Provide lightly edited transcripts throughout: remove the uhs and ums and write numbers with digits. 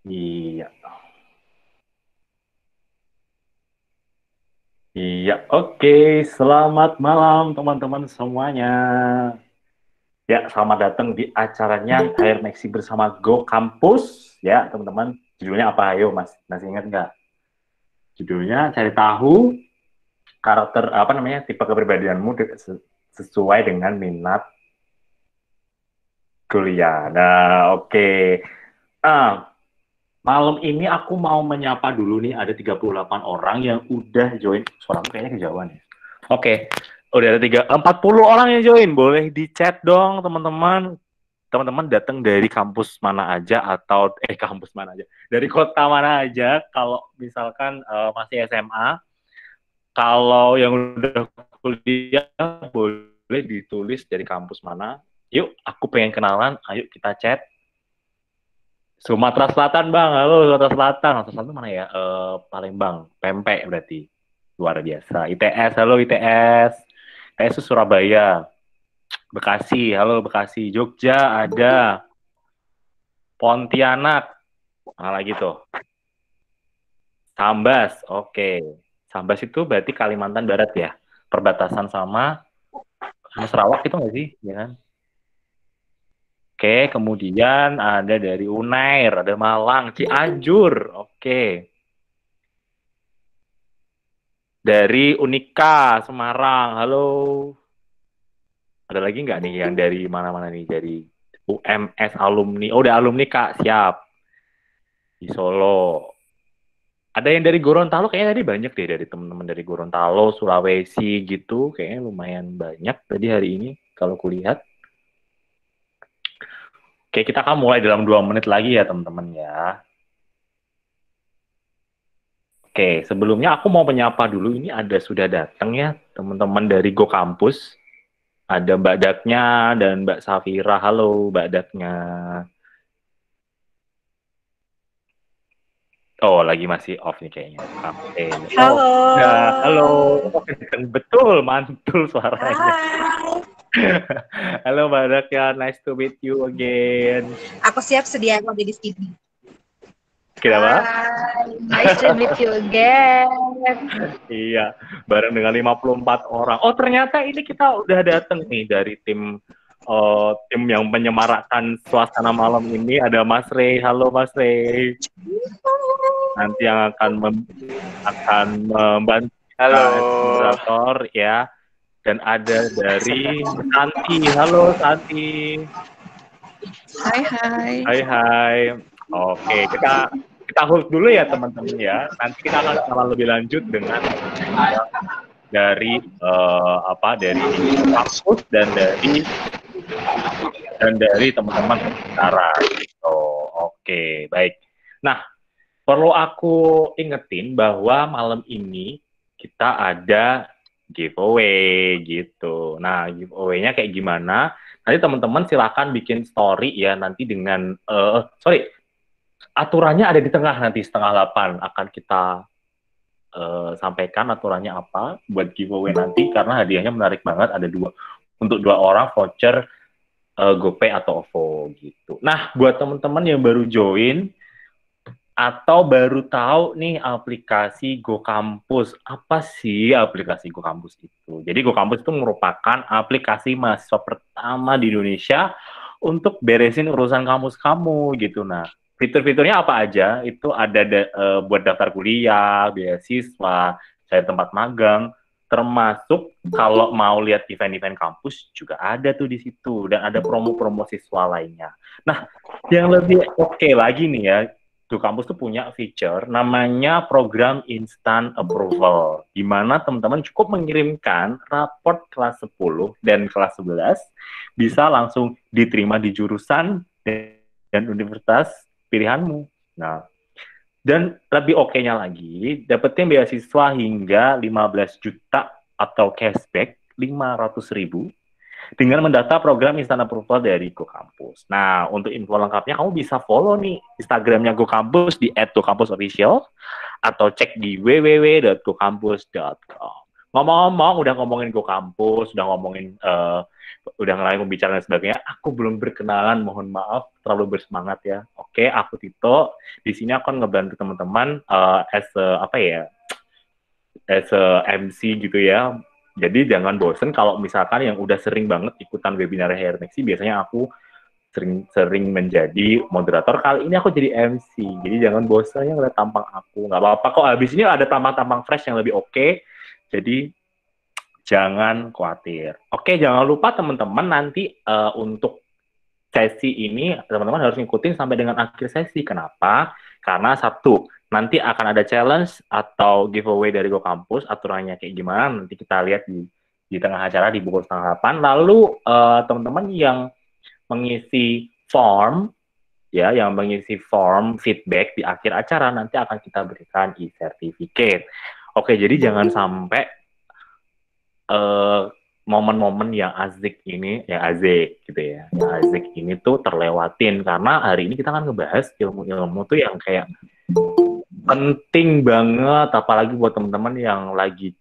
Iya, iya, oke. Selamat malam teman-teman semuanya. Ya, selamat datang di acaranya Air Maxi bersama Go Kampus. Ya, teman-teman. Judulnya apa? Ayo, Mas. Masih ingat nggak? Judulnya cari tahu karakter apa namanya tipe kepribadianmu sesuai dengan minat kuliah. Nah, oke. Ah, malam ini aku mau menyapa dulu nih ada 38 orang yang udah join. Suaraku kayaknya kejauhan ya. Oke, udah ada 40 orang yang join. Boleh di chat dong teman-teman. Teman-teman datang dari kampus mana aja atau kampus mana aja. Dari kota mana aja kalau misalkan masih SMA. Kalau yang udah kuliah boleh ditulis dari kampus mana. Yuk, aku pengen kenalan. Ayo kita chat. Sumatera Selatan, Bang. Halo, Sumatera Selatan. Sumatera Selatan mana ya? Palembang. Pempek berarti. Luar biasa. ITS, halo ITS. ITS itu Surabaya. Bekasi, halo Bekasi. Jogja ada. Pontianak. Mana lagi tuh? Sambas, oke. Sambas itu berarti Kalimantan Barat ya? Perbatasan sama Sarawak itu nggak sih? Ya kan? Oke, kemudian ada dari Unair, ada Malang, Cianjur. Oke. Dari Unika, Semarang. Halo. Ada lagi nggak nih yang dari mana-mana nih? Dari UMS alumni. Oh, udah alumni, Kak. Siap. Di Solo. Ada yang dari Gorontalo, kayaknya tadi banyak deh dari teman-teman dari Gorontalo, Sulawesi gitu. Kayaknya lumayan banyak tadi hari ini kalau kulihat. Oke, kita akan mulai dalam 2 menit lagi ya teman-teman ya. Oke, sebelumnya aku mau menyapa dulu. Ini ada sudah datang ya teman-teman dari Go Kampus. Ada Mbak Daknya dan Mbak Safira. Halo Mbak Daknya. Oh, lagi masih off nih kayaknya. Oke. Oh, ya, halo. Halo. Oh, kenceng betul, mantul suaranya. Hai. Halo Mbak Daknya, nice to meet you again. Aku siap sedia aku ada di sini. Kenapa? Hai, nice to meet you again. Iya, bareng dengan 54 orang. Oh, ternyata ini kita udah datang nih dari tim yang menyemarakkan suasana malam ini. Ada Mas Rey. Halo Mas Rey. Nanti yang akan membantu kita Halo. moderator ya. Dan ada dari Santi. Halo Santi. Hai, hai. Hai hai. Oke, kita hold dulu ya teman-teman ya. Nanti kita akan kenalan lebih lanjut dengan dari dari kampus dan dari teman-teman pembicara. Gitu. Oke, baik. Nah, perlu aku ingetin bahwa malam ini kita ada giveaway gitu. Nah, giveaway-nya kayak gimana? Nanti teman-teman silakan bikin story ya nanti dengan aturannya ada di tengah nanti 7:30 akan kita sampaikan aturannya apa buat giveaway nanti karena hadiahnya menarik banget ada untuk 2 orang voucher GoPay atau OVO gitu. Nah, buat teman-teman yang baru join atau baru tahu nih aplikasi GoKampus. Apa sih aplikasi GoKampus itu? Jadi GoKampus itu merupakan aplikasi mahasiswa pertama di Indonesia untuk beresin urusan kampus kamu gitu. Nah, fitur-fiturnya apa aja? Itu ada buat daftar kuliah, beasiswa, cari tempat magang, termasuk kalau mau lihat event-event kampus juga ada tuh di situ dan ada promo-promo siswa lainnya. Nah, yang lebih oke lagi nih ya, tuh kampus tuh punya feature namanya program instant approval, di mana teman-teman cukup mengirimkan raport kelas 10 dan kelas 11 bisa langsung diterima di jurusan dan universitas pilihanmu. Nah, dan lebih oke-nya lagi, dapetin beasiswa hingga 15 juta atau cashback 500.000 dengan mendata program instant approval dari GoKampus. Nah, untuk info lengkapnya kamu bisa follow nih Instagramnya GoKampus di @gokampusofficial atau cek di www.gokampus.com. Ngomong-ngomong, udah ngomongin Go Kampus, udah ngelain pembicaraan dan sebagainya. Aku belum berkenalan, mohon maaf, terlalu bersemangat ya. Oke, aku Tito. Di sini aku akan ngebantu teman-teman as a MC gitu ya. Jadi jangan bosen kalau misalkan yang udah sering banget ikutan webinar HRMaxi, biasanya aku sering menjadi moderator. Kali ini aku jadi MC, jadi jangan bosan ya ngeliat tampang aku. Nggak apa-apa kok, habis ini ada tampang-tampang fresh yang lebih oke. Jadi jangan khawatir. Oke, jangan lupa teman-teman nanti untuk sesi ini teman-teman harus ngikutin sampai dengan akhir sesi. Kenapa? Karena satu, nanti akan ada challenge atau giveaway dari Go Kampus. Aturannya kayak gimana nanti kita lihat di tengah acara di pukul 7:30. Lalu teman-teman yang mengisi form yang mengisi form feedback di akhir acara nanti akan kita berikan e-certificate. Oke, jadi jangan sampai momen-momen yang asik gitu ya, yang asik ini tuh terlewatin, karena hari ini kita kan ngebahas ilmu-ilmu tuh yang kayak penting banget, apalagi buat teman-teman yang lagi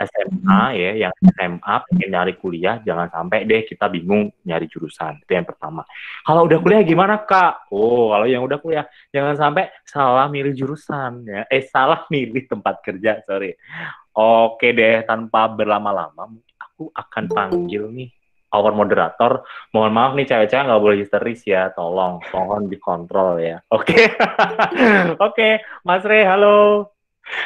SMA ya, yang SMA pengen nyari kuliah, jangan sampai deh kita bingung nyari jurusan. Itu yang pertama. Kalau udah kuliah gimana, Kak? Kalau yang udah kuliah jangan sampai salah milih jurusan ya. Salah milih tempat kerja, sorry. Oke deh, tanpa berlama-lama, aku akan panggil nih our moderator. Mohon maaf nih cewek-cewek nggak boleh histeris ya, tolong, mohon dikontrol ya. Oke. Oke, Mas Re, halo.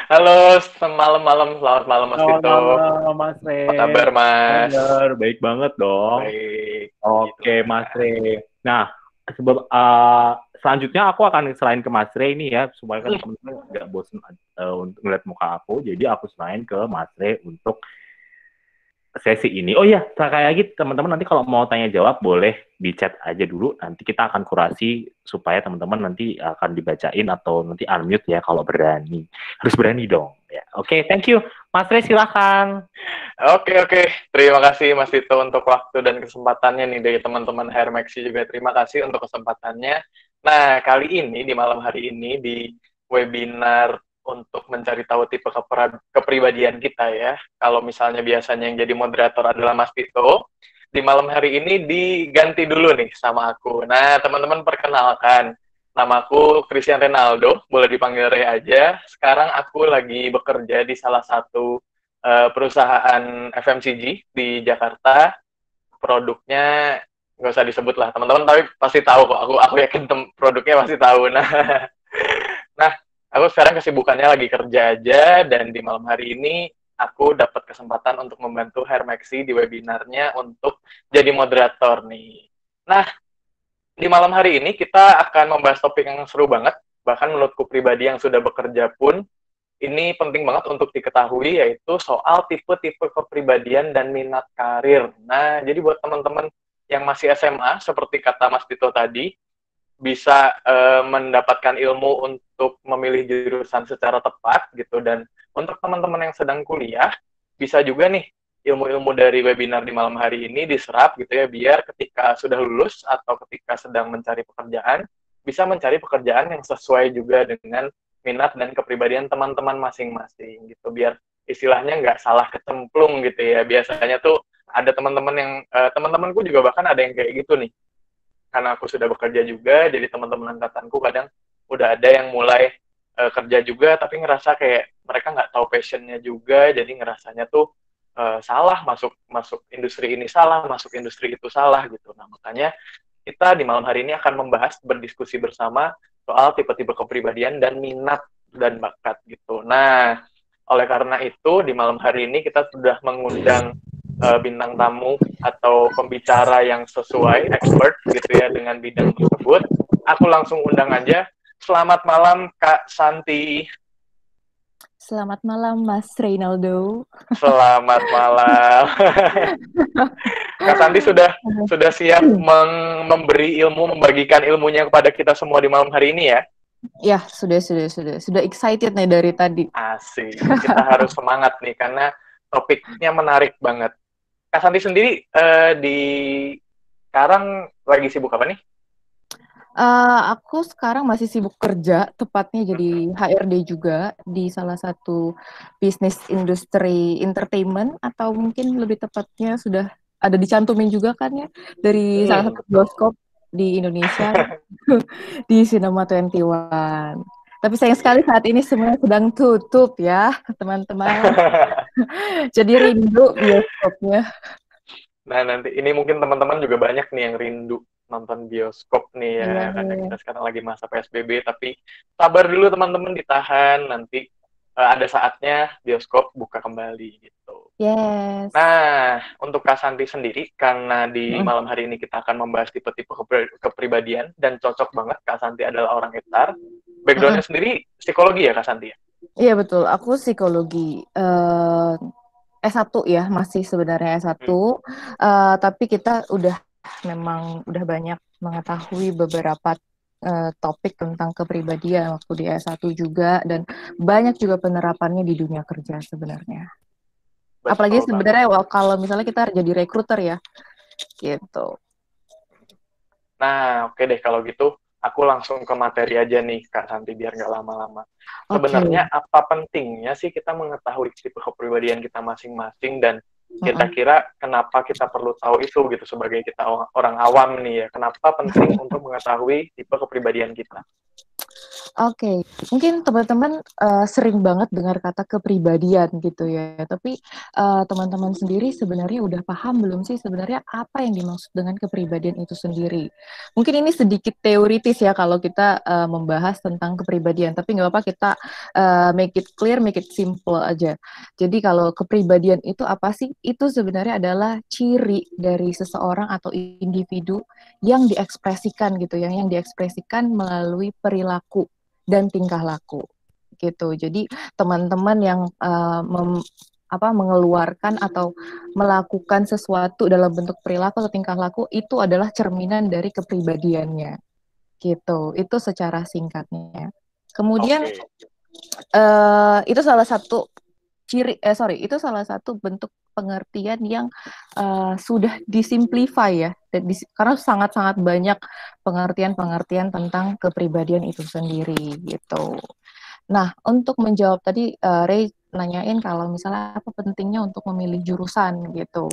Halo, selamat malam Mas Tito. Selamat malam, Mas Re. Apa kabar, Mas? Kabar, baik banget dong. Baik. Oke, gitu. Mas Re. Nah, selanjutnya aku akan serahin ke Mas Re ini ya, supaya kan teman-teman nggak bosan untuk ngeliat muka aku. Jadi aku serahin ke Mas Re untuk sesi ini. Oh iya, kayak gitu teman-teman, nanti kalau mau tanya jawab boleh di chat aja dulu. Nanti kita akan kurasi supaya teman-teman nanti akan dibacain atau nanti unmute ya kalau berani. Harus berani dong. Ya. Oke, thank you. Mas Re, silakan. Oke. Terima kasih Mas Tito untuk waktu dan kesempatannya nih dari teman-teman HRMaxi juga. Terima kasih untuk kesempatannya. Nah, kali ini di malam hari ini di webinar untuk mencari tahu tipe kepribadian kita ya. Kalau misalnya biasanya yang jadi moderator adalah Mas Tito, di malam hari ini diganti dulu nih sama aku. Nah, teman-teman perkenalkan, namaku Christian Renaldo, boleh dipanggil Ray aja. Sekarang aku lagi bekerja di salah satu perusahaan FMCG di Jakarta. Produknya nggak usah disebut lah, teman-teman tapi pasti tahu kok. Aku yakin produknya pasti tahu. Nah, aku sekarang kesibukannya lagi kerja aja, dan di malam hari ini aku dapat kesempatan untuk membantu HRMaxi di webinarnya untuk jadi moderator nih. Nah, di malam hari ini kita akan membahas topik yang seru banget, bahkan menurutku pribadi yang sudah bekerja pun, ini penting banget untuk diketahui, yaitu soal tipe-tipe kepribadian dan minat karir. Nah, jadi buat teman-teman yang masih SMA, seperti kata Mas Tito tadi, bisa mendapatkan ilmu untuk memilih jurusan secara tepat gitu, dan untuk teman-teman yang sedang kuliah bisa juga nih ilmu-ilmu dari webinar di malam hari ini diserap gitu ya, biar ketika sudah lulus atau ketika sedang mencari pekerjaan bisa mencari pekerjaan yang sesuai juga dengan minat dan kepribadian teman-teman masing-masing gitu, biar istilahnya nggak salah kecemplung gitu ya. Biasanya tuh ada teman-teman yang teman-temanku juga bahkan ada yang kayak gitu nih, karena aku sudah bekerja juga, jadi teman-teman angkatanku kadang udah ada yang mulai kerja juga, tapi ngerasa kayak mereka nggak tahu passionnya juga, jadi ngerasanya tuh salah, masuk industri ini salah, masuk industri itu salah gitu. Nah, makanya kita di malam hari ini akan membahas, berdiskusi bersama soal tipe-tipe kepribadian dan minat dan bakat gitu. Nah, oleh karena itu di malam hari ini kita sudah mengundang bintang tamu atau pembicara yang sesuai, expert gitu ya dengan bidang tersebut. Aku langsung undang aja. Selamat malam Kak Santi. Selamat malam Mas Reynaldo. Selamat malam. Kak Santi sudah siap memberi ilmu, membagikan ilmunya kepada kita semua di malam hari ini ya? Ya, sudah excited nih dari tadi. Asik. Kita harus semangat nih karena topiknya menarik banget. Kak Santi sendiri di sekarang lagi sibuk apa nih? Aku sekarang masih sibuk kerja, tepatnya jadi HRD juga di salah satu bisnis industri entertainment, atau mungkin lebih tepatnya sudah ada dicantumin juga kan ya, dari salah satu Betul. bioskop di Indonesia, di Cinema 21. Tapi sayang sekali saat ini semuanya sedang tutup ya, teman-teman. Jadi rindu bioskopnya. Nah, nanti ini mungkin teman-teman juga banyak nih yang rindu nonton bioskop nih ya, Iya, karena kita sekarang lagi masa PSBB, tapi sabar dulu teman-teman, ditahan, nanti ada saatnya bioskop buka kembali gitu. yes. Nah, untuk Kak Santi sendiri, karena di Mm. malam hari ini kita akan membahas tipe-tipe kepribadian, dan cocok banget Kak Santi adalah orang HR, Mm-mm. background-nya sendiri psikologi ya Kak Santi ya? Iya betul, aku psikologi S1 ya, masih sebenarnya S1, tapi kita memang udah banyak mengetahui beberapa topik tentang kepribadian waktu di S1 juga, dan banyak juga penerapannya di dunia kerja sebenarnya. Apalagi Betul banget. sebenarnya kalau misalnya kita jadi rekruter ya, gitu. Nah, oke deh kalau gitu, aku langsung ke materi aja nih, Kak Santi, biar nggak lama-lama. Oke. Sebenarnya apa pentingnya sih kita mengetahui tipe kepribadian kita masing-masing, dan kita Mm-mm. kira kenapa kita perlu tahu itu gitu sebagai kita orang awam nih ya. Kenapa penting untuk mengetahui tipe kepribadian kita? Oke, mungkin teman-teman sering banget dengar kata kepribadian gitu ya, tapi teman-teman sendiri sebenarnya udah paham belum sih sebenarnya apa yang dimaksud dengan kepribadian itu sendiri? Mungkin ini sedikit teoritis ya kalau kita membahas tentang kepribadian, tapi nggak apa-apa, kita make it clear, make it simple aja. Jadi kalau kepribadian itu apa sih? Itu sebenarnya adalah ciri dari seseorang atau individu yang diekspresikan gitu, yang diekspresikan melalui perilaku dan tingkah laku gitu. Jadi teman-teman yang mengeluarkan atau melakukan sesuatu dalam bentuk perilaku atau tingkah laku itu adalah cerminan dari kepribadiannya gitu. Itu secara singkatnya. Kemudian Oke. itu itu salah satu bentuk pengertian yang sudah disimplify ya, karena sangat-sangat banyak pengertian-pengertian tentang kepribadian itu sendiri gitu. Nah, untuk menjawab tadi Ray nanyain kalau misalnya apa pentingnya untuk memilih jurusan gitu.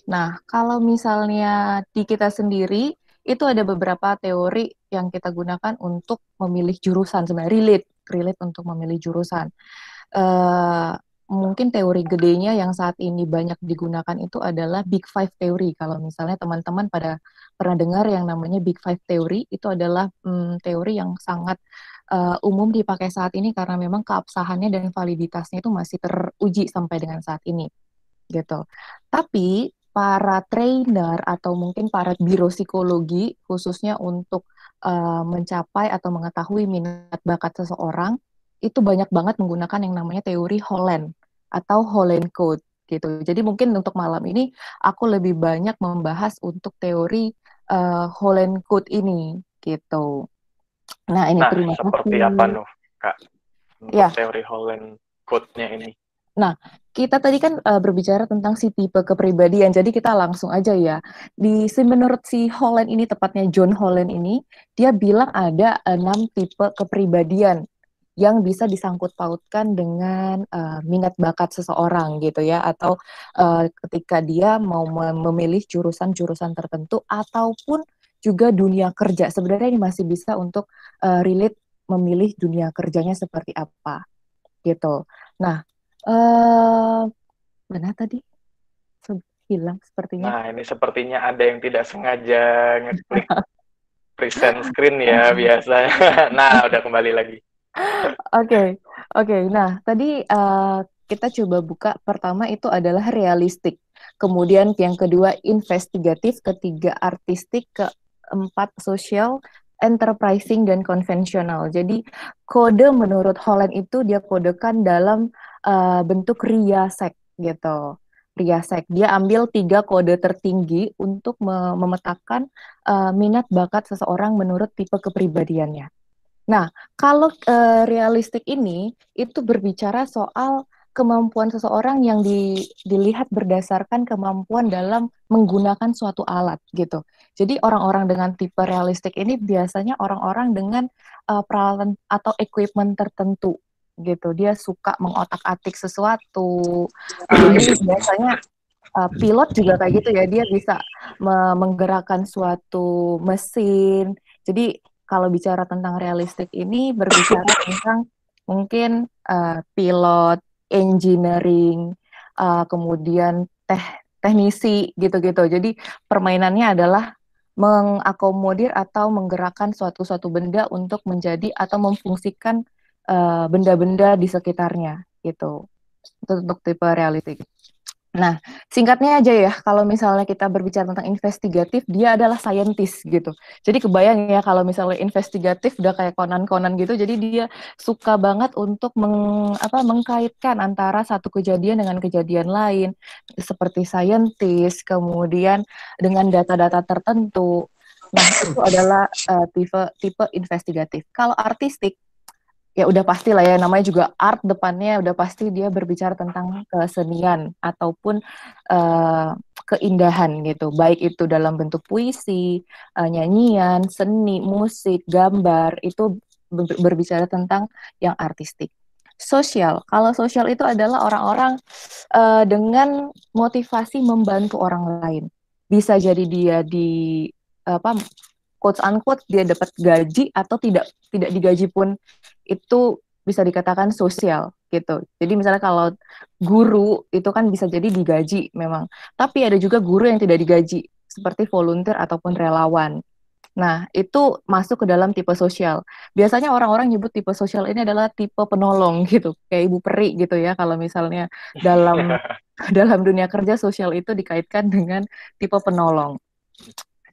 Nah, kalau misalnya di kita sendiri itu ada beberapa teori yang kita gunakan untuk memilih jurusan, sebenarnya relate untuk memilih jurusan. Eh, Mungkin teori gedenya yang saat ini banyak digunakan itu adalah Big Five teori. Kalau misalnya teman-teman pada pernah dengar yang namanya Big Five teori, itu adalah teori yang sangat umum dipakai saat ini karena memang keabsahannya dan validitasnya itu masih teruji sampai dengan saat ini, gitu. Tapi para trainer atau mungkin para biro psikologi khususnya untuk mencapai atau mengetahui minat bakat seseorang itu banyak banget menggunakan yang namanya teori Holland atau Holland Code gitu. Jadi mungkin untuk malam ini aku lebih banyak membahas untuk teori Holland Code ini gitu. Nah, ini Nah, terima seperti apa kasih. Nuh, Kak, untuk Ya, teori Holland Code-nya ini? nah, kita tadi kan berbicara tentang si tipe kepribadian, jadi kita langsung aja ya. Menurut si Holland ini, tepatnya John Holland ini, dia bilang ada 6 tipe kepribadian yang bisa disangkut pautkan dengan minat bakat seseorang gitu ya, atau ketika dia mau memilih jurusan-jurusan tertentu ataupun juga dunia kerja. Sebenarnya ini masih bisa untuk relate memilih dunia kerjanya seperti apa gitu. Nah, eh mana tadi? Hilang sepertinya. Nah, ini sepertinya ada yang tidak sengaja ngeklik present screen ya, biasanya. Nah, udah kembali lagi. Oke, oke. Nah, tadi kita coba buka. Pertama itu adalah realistik. Kemudian yang kedua investigatif, ketiga artistik, keempat sosial, enterprising, dan konvensional. Jadi kode menurut Holland itu dia kodekan dalam bentuk RIASEC gitu. RIASEC. Dia ambil 3 kode tertinggi untuk memetakan minat bakat seseorang menurut tipe kepribadiannya. Nah, kalau realistik ini itu berbicara soal kemampuan seseorang yang dilihat berdasarkan kemampuan dalam menggunakan suatu alat gitu. Jadi orang-orang dengan tipe realistik ini biasanya orang-orang dengan peralatan atau equipment tertentu gitu. Dia suka mengotak-atik sesuatu. Ini biasanya pilot juga kayak gitu ya. Dia bisa menggerakkan suatu mesin. Jadi kalau bicara tentang realistik ini berbicara tentang mungkin pilot, engineering, kemudian teknisi gitu-gitu. Jadi permainannya adalah mengakomodir atau menggerakkan suatu benda untuk menjadi atau memfungsikan benda-benda di sekitarnya gitu. Itu untuk tipe realistik. Nah, singkatnya aja ya, kalau misalnya kita berbicara tentang investigatif, dia adalah scientist gitu. Jadi kebayang ya kalau misalnya investigatif udah kayak Conan gitu, jadi dia suka banget untuk mengkaitkan antara satu kejadian dengan kejadian lain, seperti scientist, kemudian dengan data-data tertentu. Nah, itu adalah tipe investigatif. Kalau artistik, ya udah pasti lah ya, namanya juga art, depannya udah pasti dia berbicara tentang kesenian ataupun keindahan gitu, baik itu dalam bentuk puisi, nyanyian, seni, musik, gambar, itu berbicara tentang yang artistik. Sosial, kalau sosial itu adalah orang-orang dengan motivasi membantu orang lain. Bisa jadi dia quotes unquote dia dapat gaji atau tidak digaji pun, itu bisa dikatakan sosial gitu. Jadi misalnya kalau guru itu kan bisa jadi digaji memang, tapi ada juga guru yang tidak digaji seperti volunteer ataupun relawan. Nah, itu masuk ke dalam tipe sosial. Biasanya orang-orang nyebut tipe sosial ini adalah tipe penolong gitu, kayak Ibu Peri gitu ya. Kalau misalnya dalam dalam dunia kerja, sosial itu dikaitkan dengan tipe penolong.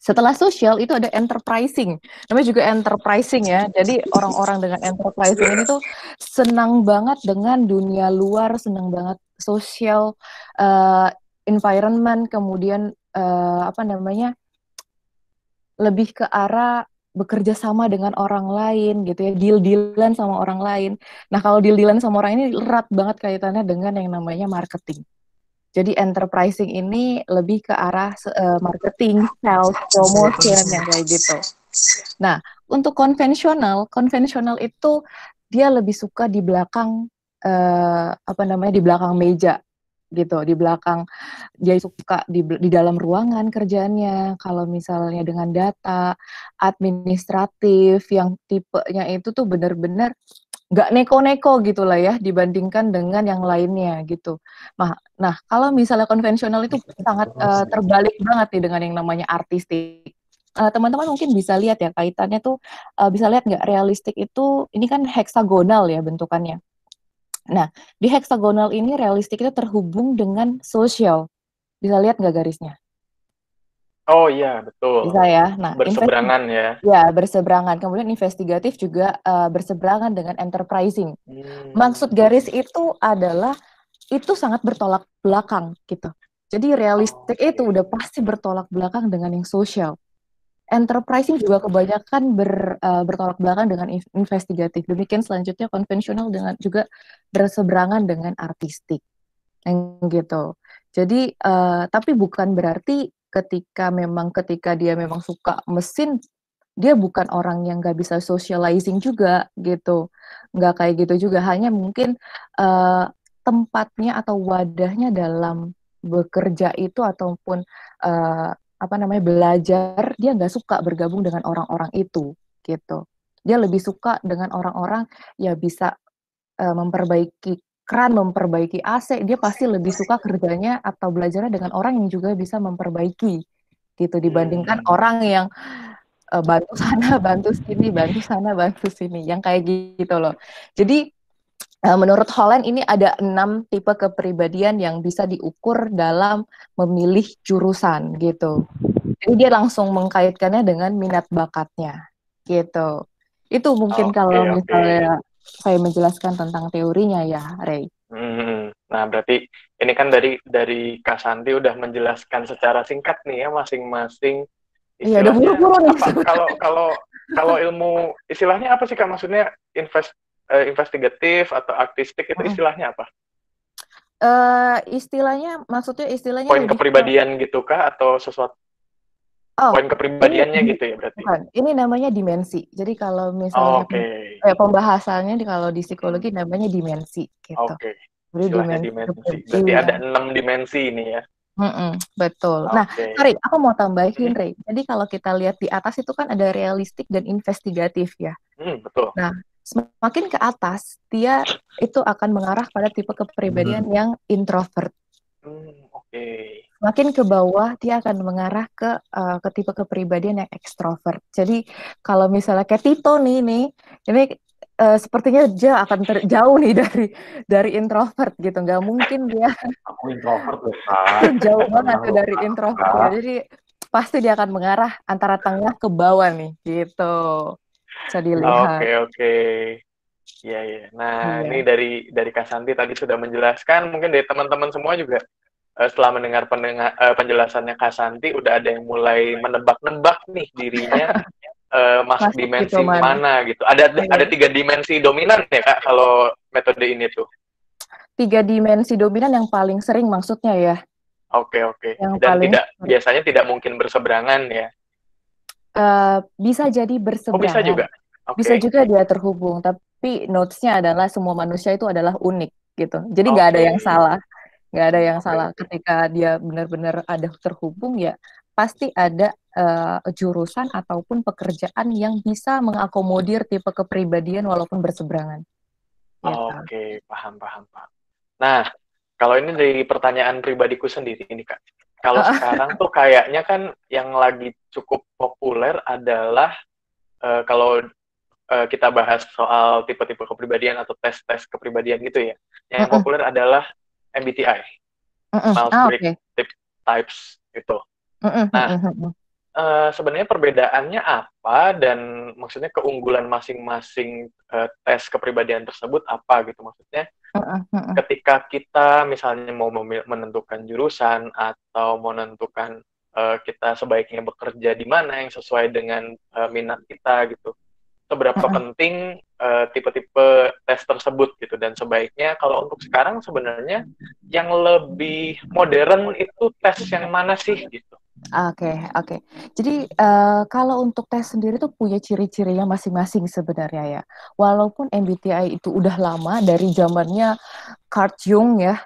Setelah sosial itu ada enterprising. Namanya juga enterprising ya. Jadi orang-orang dengan enterprising ini tuh senang banget dengan dunia luar, senang banget social environment, kemudian lebih ke arah bekerja sama dengan orang lain gitu ya, deal-dealan sama orang lain. Nah, kalau deal-dealan sama orang ini erat banget kaitannya dengan yang namanya marketing. Jadi enterprising ini lebih ke arah marketing, sales, promotion yang kayak gitu. Nah, untuk konvensional itu dia lebih suka di belakang di belakang meja gitu, di belakang, dia suka di dalam ruangan kerjanya. Kalau misalnya dengan data administratif yang tipenya itu tuh benar-benar nggak neko-neko gitulah ya dibandingkan dengan yang lainnya gitu. Nah, kalau misalnya konvensional itu sangat terbalik banget nih dengan yang namanya artistik. Teman-teman mungkin bisa lihat ya kaitannya tuh, bisa lihat nggak, realistik itu ini kan heksagonal ya bentukannya. Nah, di heksagonal ini realistik itu terhubung dengan sosial. Bisa lihat nggak garisnya? Oh iya, betul. Bisa ya. Nah, berseberangan ya. Ya, berseberangan. Kemudian investigatif juga berseberangan dengan enterprising. Maksud garis itu adalah itu sangat bertolak belakang gitu. Jadi realistik itu udah pasti bertolak belakang dengan yang sosial. Enterprising juga kebanyakan bertolak belakang dengan investigatif. Demikian selanjutnya konvensional dengan juga berseberangan dengan artistik. Gitu. Jadi tapi bukan berarti ketika dia memang suka mesin, dia bukan orang yang nggak bisa socializing juga gitu, nggak kayak gitu juga, hanya mungkin tempatnya atau wadahnya dalam bekerja itu ataupun belajar, dia nggak suka bergabung dengan orang-orang itu gitu. Dia lebih suka dengan orang-orang ya bisa memperbaiki keran, memperbaiki AC, dia pasti lebih suka kerjanya atau belajarnya dengan orang yang juga bisa memperbaiki gitu, dibandingkan orang yang bantu sana, bantu sini, bantu sana, bantu sini, yang kayak gitu loh. Jadi menurut Holland ini ada 6 tipe kepribadian yang bisa diukur dalam memilih jurusan gitu. Jadi dia langsung mengkaitkannya dengan minat bakatnya gitu. Itu mungkin kalau misalnya saya menjelaskan tentang teorinya ya, Ray. Nah, berarti ini kan dari Kak Santi udah menjelaskan secara singkat nih ya masing-masing. Iya, udah buru-buru nih. Kalau ilmu istilahnya apa sih Kak? Maksudnya investigatif atau artistik itu istilahnya apa? Istilahnya Poin lebih ke kepribadian gitu kah atau sesuatu oh poin ini kepribadiannya gitu ya berarti? bukan, ini namanya dimensi. Jadi kalau misalnya Oke. pembahasannya kalau di Hmm, psikologi namanya dimensi gitu. oke. Jadi Istilahnya dimensi dimensi. Berarti iya. ada 6 dimensi ini ya. Betul. Nah, Oke. sorry, aku mau tambahin, Hmm, Rey. Jadi kalau kita lihat di atas itu kan ada realistik dan investigatif ya. betul. Nah, semakin ke atas, dia itu akan mengarah pada tipe kepribadian yang introvert. Oke. Semakin ke bawah, dia akan mengarah ke tipe kepribadian yang ekstrovert. Jadi kalau misalnya kayak Tito ini sepertinya dia akan jauh nih dari introvert gitu. Nggak mungkin dia Aku introvert loh, Kak. jauh banget Tenang tuh loh, dari introvert ya. Kak. Jadi pasti dia akan mengarah antara tengah ke bawah nih, gitu. Bisa Oke, dilihat. oke. Iya, iya. Nah, ini Iya. dari Kak Santi tadi sudah menjelaskan, mungkin dari teman-teman semua juga setelah mendengar penjelasannya Kak Santi, udah ada yang mulai menebak-nebak nih dirinya masuk Masuk gitu dimensi mana? mana gitu. Ada Iya. 3 dimensi dominan ya Kak kalau metode ini tuh. 3 dimensi dominan yang paling sering maksudnya ya. Oke, oke. Yang Dan paling biasanya tidak mungkin berseberangan ya. bisa jadi Oh, bisa berseberangan. juga. Bisa Oke. juga dia terhubung, tapi notes-nya adalah semua manusia itu adalah unik gitu. Jadi nggak ada Oke. yang salah, nggak ada yang Oke, salah oke. ketika dia benar-benar ada terhubung ya pasti ada jurusan ataupun pekerjaan yang bisa mengakomodir tipe kepribadian walaupun berseberangan. Gitu. Oke, paham, paham, paham. Nah, kalau ini dari pertanyaan pribadiku sendiri ini Kak. Kalau sekarang tuh kayaknya kan yang lagi cukup populer adalah kalau kita bahas soal tipe-tipe kepribadian atau tes-tes kepribadian gitu ya. Yang populer adalah MBTI, Oke. Myers-Briggs Types gitu. Nah, sebenarnya perbedaannya apa dan maksudnya keunggulan masing-masing tes kepribadian tersebut apa gitu maksudnya? Ketika kita misalnya mau menentukan jurusan atau menentukan kita sebaiknya bekerja di mana yang sesuai dengan minat kita gitu, seberapa penting tipe-tipe tes tersebut gitu, dan sebaiknya kalau untuk sekarang sebenarnya yang lebih modern itu tes yang mana sih gitu? Oke. Jadi kalau untuk tes sendiri tuh punya ciri-cirinya masing-masing sebenarnya ya. Walaupun MBTI itu udah lama dari zamannya Carl Jung ya,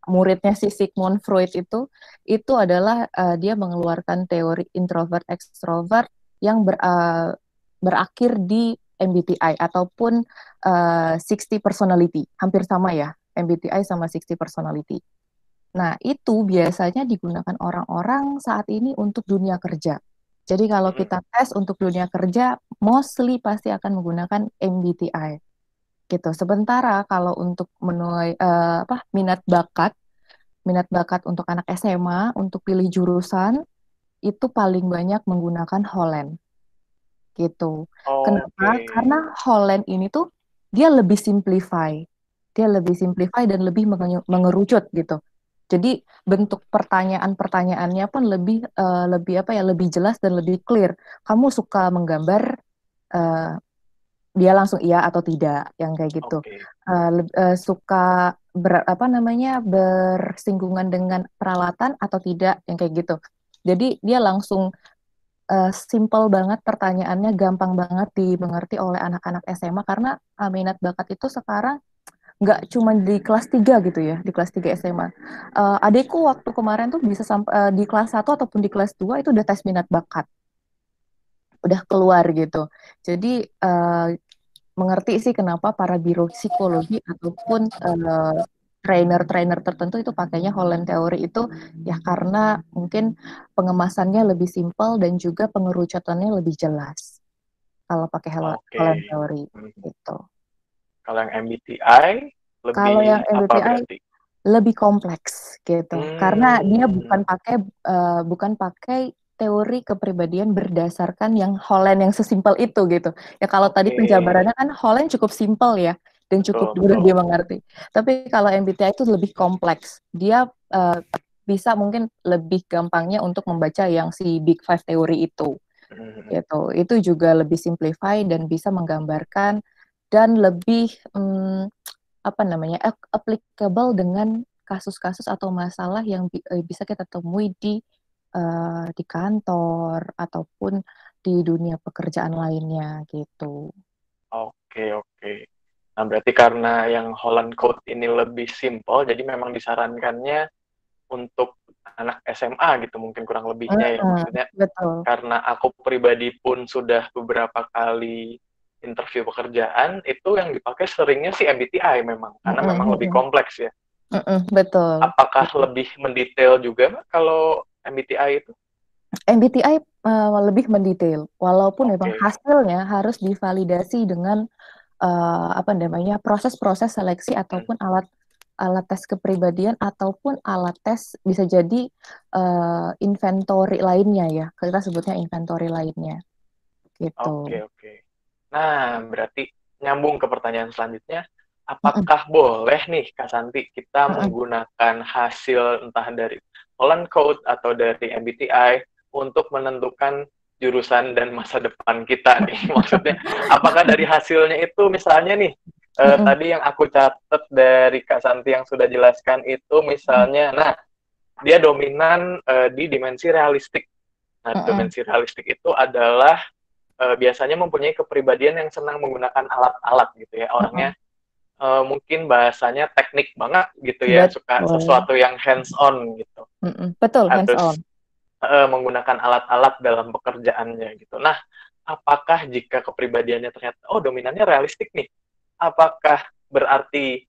muridnya si Sigmund Freud itu adalah dia mengeluarkan teori introvert extrovert yang berakhir di MBTI ataupun 60 personality, hampir sama ya, MBTI sama 60 personality. Nah, itu biasanya digunakan orang-orang saat ini untuk dunia kerja. Jadi kalau kita tes untuk dunia kerja, mostly pasti akan menggunakan MBTI gitu. Sementara kalau untuk menuai minat bakat untuk anak SMA untuk pilih jurusan itu paling banyak menggunakan Holland gitu. Kenapa? Oke. Karena Holland ini tuh dia lebih simplify. Dia lebih simplify dan lebih mengerucut gitu. Jadi bentuk pertanyaan-pertanyaannya pun lebih jelas dan lebih clear. Kamu suka menggambar, uh, dia langsung iya atau tidak, yang kayak gitu. Oke. Suka bersinggungan dengan peralatan atau tidak, yang kayak gitu. Jadi dia langsung simple banget pertanyaannya, gampang banget dimengerti oleh anak-anak SMA karena minat bakat itu sekarang nggak cuma di kelas 3 gitu ya, di kelas 3 SMA. Adekku waktu kemarin tuh bisa sampai di kelas 1 ataupun di kelas 2 itu udah tes minat bakat. Udah keluar gitu. Jadi mengerti sih kenapa para biro psikologi ataupun trainer-trainer tertentu itu pakainya Holland Theory itu ya karena mungkin pengemasannya lebih simpel dan juga pengerucutannya lebih jelas kalau pakai Oke. Holland Theory gitu. Kalau yang MBTI Kalau yang lebih apa MBTI berarti? lebih kompleks gitu karena dia bukan pakai teori kepribadian berdasarkan yang Holland yang sesimpel itu gitu ya. Kalau tadi penjabarannya kan Holland cukup simpel ya dan cukup Betul, mudah betul. dia mengerti, tapi kalau MBTI itu lebih kompleks. Dia bisa mungkin lebih gampangnya untuk membaca yang si Big Five teori itu gitu. Itu juga lebih simplify dan bisa menggambarkan dan lebih applicable dengan kasus-kasus atau masalah yang bisa kita temui di kantor ataupun di dunia pekerjaan lainnya gitu. Oke, oke. Nah, berarti karena yang Holland Code ini lebih simpel, jadi memang disarankannya untuk anak SMA gitu, mungkin kurang lebihnya ya. Maksudnya, Betul. karena aku pribadi pun sudah beberapa kali interview pekerjaan, itu yang dipakai seringnya sih MBTI memang, karena memang lebih kompleks ya. Betul. Apakah lebih mendetail juga, Mbak, kalau MBTI itu? MBTI lebih mendetail, walaupun memang Oke. hasilnya harus divalidasi dengan proses-proses seleksi ataupun alat tes kepribadian ataupun alat tes bisa jadi inventory lainnya ya, kita sebutnya inventory lainnya gitu. Oke. Nah, berarti nyambung ke pertanyaan selanjutnya, apakah boleh nih Kak Santi kita menggunakan hasil entah dari Holland Code atau dari MBTI untuk menentukan jurusan dan masa depan kita nih? Maksudnya, apakah dari hasilnya itu misalnya nih, tadi yang aku catat dari Kak Santi yang sudah jelaskan itu misalnya, nah, dia dominan di dimensi realistik. Nah, dimensi realistik itu adalah biasanya mempunyai kepribadian yang senang menggunakan alat-alat gitu ya. Orangnya mungkin bahasanya teknik banget gitu ya, suka sesuatu yang hands-on gitu. Betul, Harus hands-on. Menggunakan alat-alat dalam pekerjaannya gitu. Nah, apakah jika kepribadiannya ternyata, dominannya realistik nih, apakah berarti,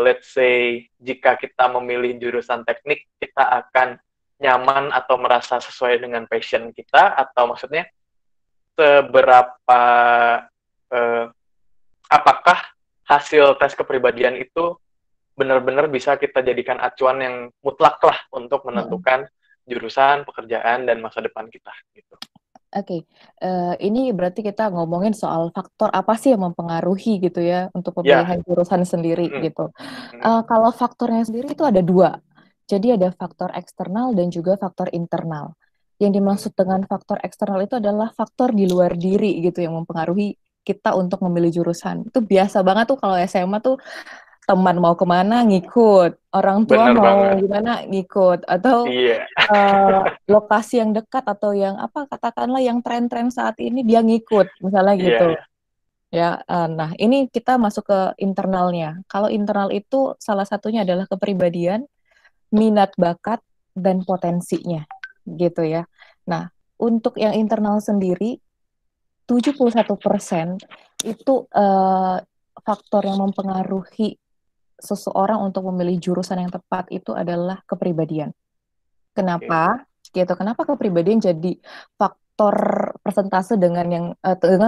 let's say, jika kita memilih jurusan teknik, kita akan nyaman atau merasa sesuai dengan passion kita, atau maksudnya, seberapa, apakah hasil tes kepribadian itu benar-benar bisa kita jadikan acuan yang mutlak lah untuk menentukan jurusan, pekerjaan, dan masa depan kita gitu. Oke, ini berarti kita ngomongin soal faktor apa sih yang mempengaruhi gitu ya untuk pemilihan jurusan sendiri gitu. Kalau faktornya sendiri itu ada 2. Jadi ada faktor eksternal dan juga faktor internal. Yang dimaksud dengan faktor eksternal itu adalah faktor di luar diri gitu yang mempengaruhi kita untuk memilih jurusan. Itu biasa banget tuh kalau SMA tuh teman mau kemana ngikut, orang tua Bener mau banget. gimana ngikut, atau lokasi yang dekat atau yang katakanlah yang tren-tren saat ini dia ngikut misalnya gitu. Ya, nah ini kita masuk ke internalnya. Kalau internal itu salah satunya adalah kepribadian, minat bakat, dan potensinya gitu ya. Nah, untuk yang internal sendiri 71% itu faktor yang mempengaruhi seseorang untuk memilih jurusan yang tepat itu adalah kepribadian. Kenapa? Gitu. Kenapa kepribadian jadi faktor persentase dengan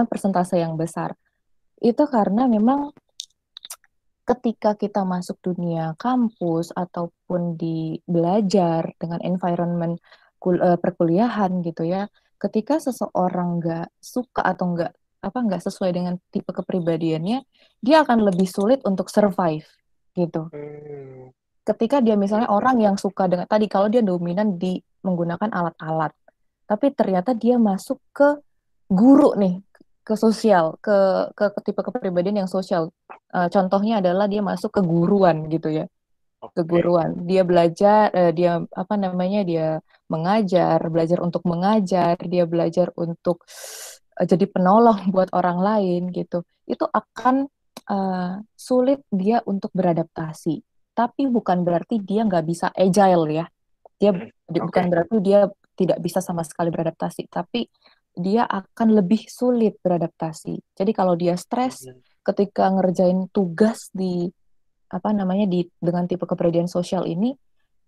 persentase yang besar? Itu karena memang ketika kita masuk dunia kampus ataupun di belajar dengan environment perkuliahan gitu ya, ketika seseorang nggak suka atau nggak sesuai dengan tipe kepribadiannya, dia akan lebih sulit untuk survive gitu. Ketika dia misalnya orang yang suka dengan tadi, kalau dia dominan di menggunakan alat-alat, tapi ternyata dia masuk ke guru nih, ke sosial, ke tipe kepribadian yang sosial. Contohnya adalah dia masuk ke guruan gitu ya, keguruan. Dia belajar, dia belajar untuk mengajar, dia belajar untuk jadi penolong buat orang lain gitu. Itu akan sulit dia untuk beradaptasi. Tapi bukan berarti dia nggak bisa agile ya. Bukan berarti dia tidak bisa sama sekali beradaptasi, tapi dia akan lebih sulit beradaptasi. Jadi kalau dia stres ketika ngerjain tugas dengan tipe kepribadian sosial ini,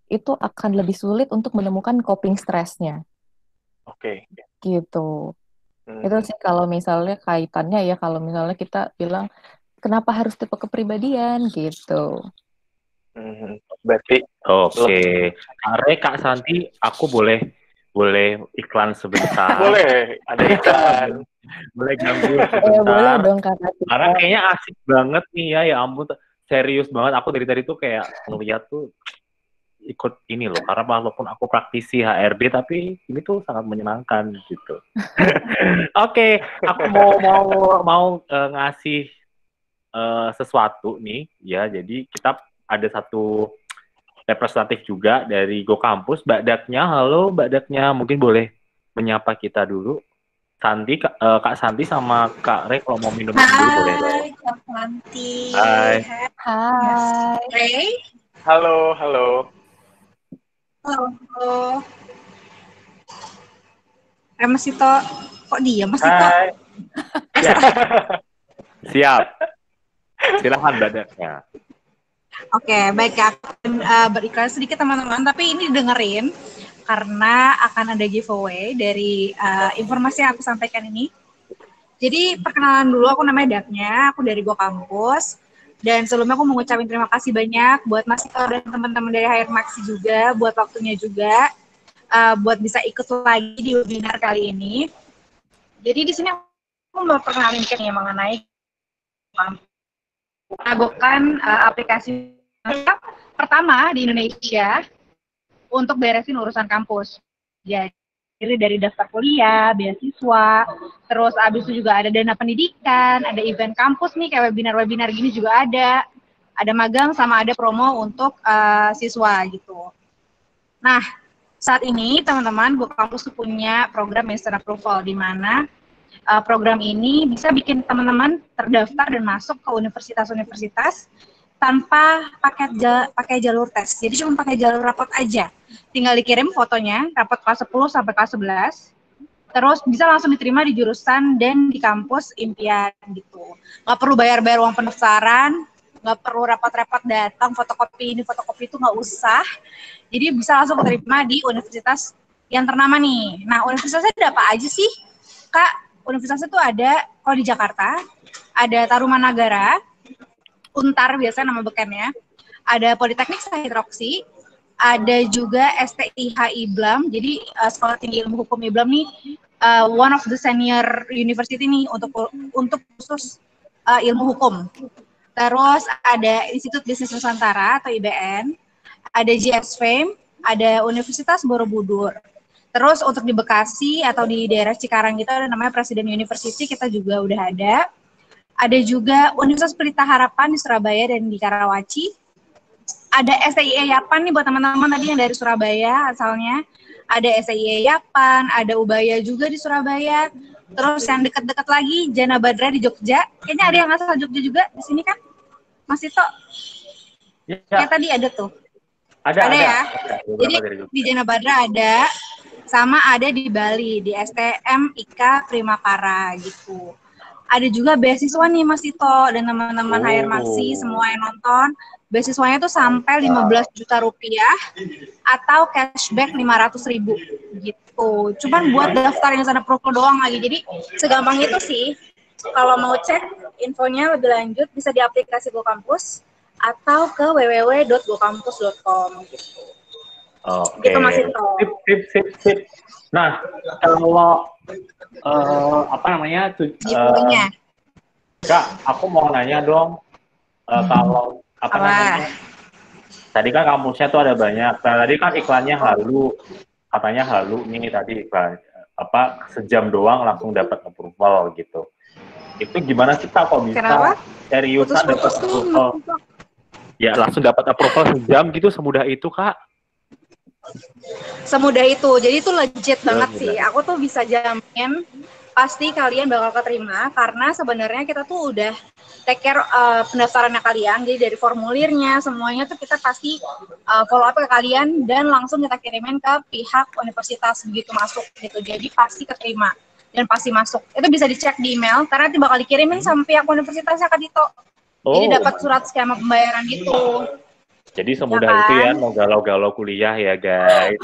itu akan lebih sulit untuk menemukan coping stressnya. Gitu. Itu sih kalau misalnya kaitannya ya, kalau misalnya kita bilang kenapa harus tipe kepribadian gitu. Berarti Kak Santi, aku boleh iklan sebentar? Boleh, ada iklan. Boleh ganggu sebentar? Boleh dong Kak. Karena kayaknya asik banget nih ya ampun, serius banget. Aku dari tadi tuh kayak ngeliat tuh ikut ini loh, karena walaupun aku praktisi HRD, tapi ini tuh sangat menyenangkan gitu. Oke, aku mau ngasih sesuatu nih ya. Jadi kita ada satu representatif juga dari Go Kampus. Mbak Daknya, halo Mbak Daknya, mungkin boleh menyapa kita dulu. Santi, Kak Santi sama Kak Rey kalau mau minum dulu boleh. Hai, Kak Santi. Hai. Hai. Ray. Halo, halo. Halo. Mas Tito, kok diam Mas Tito? Hai. Ya. Siap. Silahkan Mbak Daknya. Oke, baik ya. Beriklan sedikit teman-teman, tapi ini dengerin karena akan ada giveaway dari informasi yang aku sampaikan ini. Jadi perkenalan dulu, aku namanya Daknya, aku dari Go Kampus. Dan sebelumnya aku mau ngucapin terima kasih banyak buat Mas Tito dan teman-teman dari HR Maxi juga, buat waktunya juga, buat bisa ikut lagi di webinar kali ini. Jadi di sini aku mau perkenalin ya mengenai mengagokan aplikasi pertama di Indonesia untuk beresin urusan kampus. Jadi dari daftar kuliah, beasiswa, terus abis itu juga ada dana pendidikan, ada event kampus nih kayak webinar-webinar gini juga ada magang sama ada promo untuk siswa gitu. Nah, saat ini teman-teman Go Kampus punya program instant approval di mana program ini bisa bikin teman-teman terdaftar dan masuk ke universitas-universitas tanpa pakai jalur tes. Jadi cuma pakai jalur rapot aja. Tinggal dikirim fotonya, rapot kelas 10 sampai kelas 11. Terus bisa langsung diterima di jurusan dan di kampus impian gitu. Nggak perlu bayar-bayar uang pendaftaran, nggak perlu repot-repot datang fotokopi ini, fotokopi itu nggak usah. Jadi bisa langsung diterima di universitas yang ternama nih. Nah, universitasnya ada apa aja sih, Kak? Universitas itu ada, kalau di Jakarta, ada Tarumanagara, Untar biasanya nama bekennya, ada Politeknik Sahid Roksi, ada juga STIH IBLAM, jadi Sekolah Tinggi Ilmu Hukum IBLAM nih, one of the senior university nih untuk khusus ilmu hukum. Terus ada Institut Bisnis Nusantara atau IBN, ada GSFAME, ada Universitas Borobudur. Terus untuk di Bekasi atau di daerah Cikarang itu ada namanya Presiden University, kita juga udah ada. Ada juga Universitas Pelita Harapan di Surabaya dan di Karawaci. Ada STIE Yapan nih buat teman-teman tadi yang dari Surabaya asalnya. Ada STIE Yapan, ada Ubaya juga di Surabaya. Terus yang dekat-dekat lagi Jana Badra di Jogja. Kayaknya ada yang asal Jogja juga di sini kan? Mas Tito? Ya. Kayak tadi ada tuh. Ada ya. Jadi di Jana Badra ada. Sama ada di Bali, di STM IKA Primakara gitu. Ada juga beasiswa nih Mas Tito dan teman-teman HR Maxi, semua yang nonton. Beasiswanya tuh sampai 15 juta rupiah atau cashback 500.000 gitu. Cuman buat daftar yang sana approval doang lagi. Jadi segampang itu sih. Kalau mau cek infonya lebih lanjut bisa di aplikasi Go Kampus atau ke www.gokampus.com gitu. Oke. Gitu Mas Tito. Sip. Nah, kalau apa namanya? Giveaway-nya. Kak, aku mau nanya dong. Kalau apa namanya? Tadi kan kampusnya tuh ada banyak. Nah, tadi kan iklannya halu. Katanya halu nih tadi iklan apa sejam doang langsung dapat approval gitu. Itu gimana sih Kak kok bisa seriusan dapat approval? Ya, langsung dapat approval sejam gitu, semudah itu Kak? Semudah itu, jadi itu legit banget sih. Aku tuh bisa jamin pasti kalian bakal keterima karena sebenarnya kita tuh udah take care pendaftarannya kalian. Jadi dari formulirnya semuanya tuh kita pasti follow up ke kalian dan langsung kita kirimin ke pihak universitas begitu masuk gitu. Jadi pasti keterima dan pasti masuk. Itu bisa dicek di email karena nanti bakal dikirimin sama pihak universitasnya Kak Dito. Jadi dapat surat skema pembayaran gitu. Jadi semudah itu ya, mau galau-galau kuliah ya guys.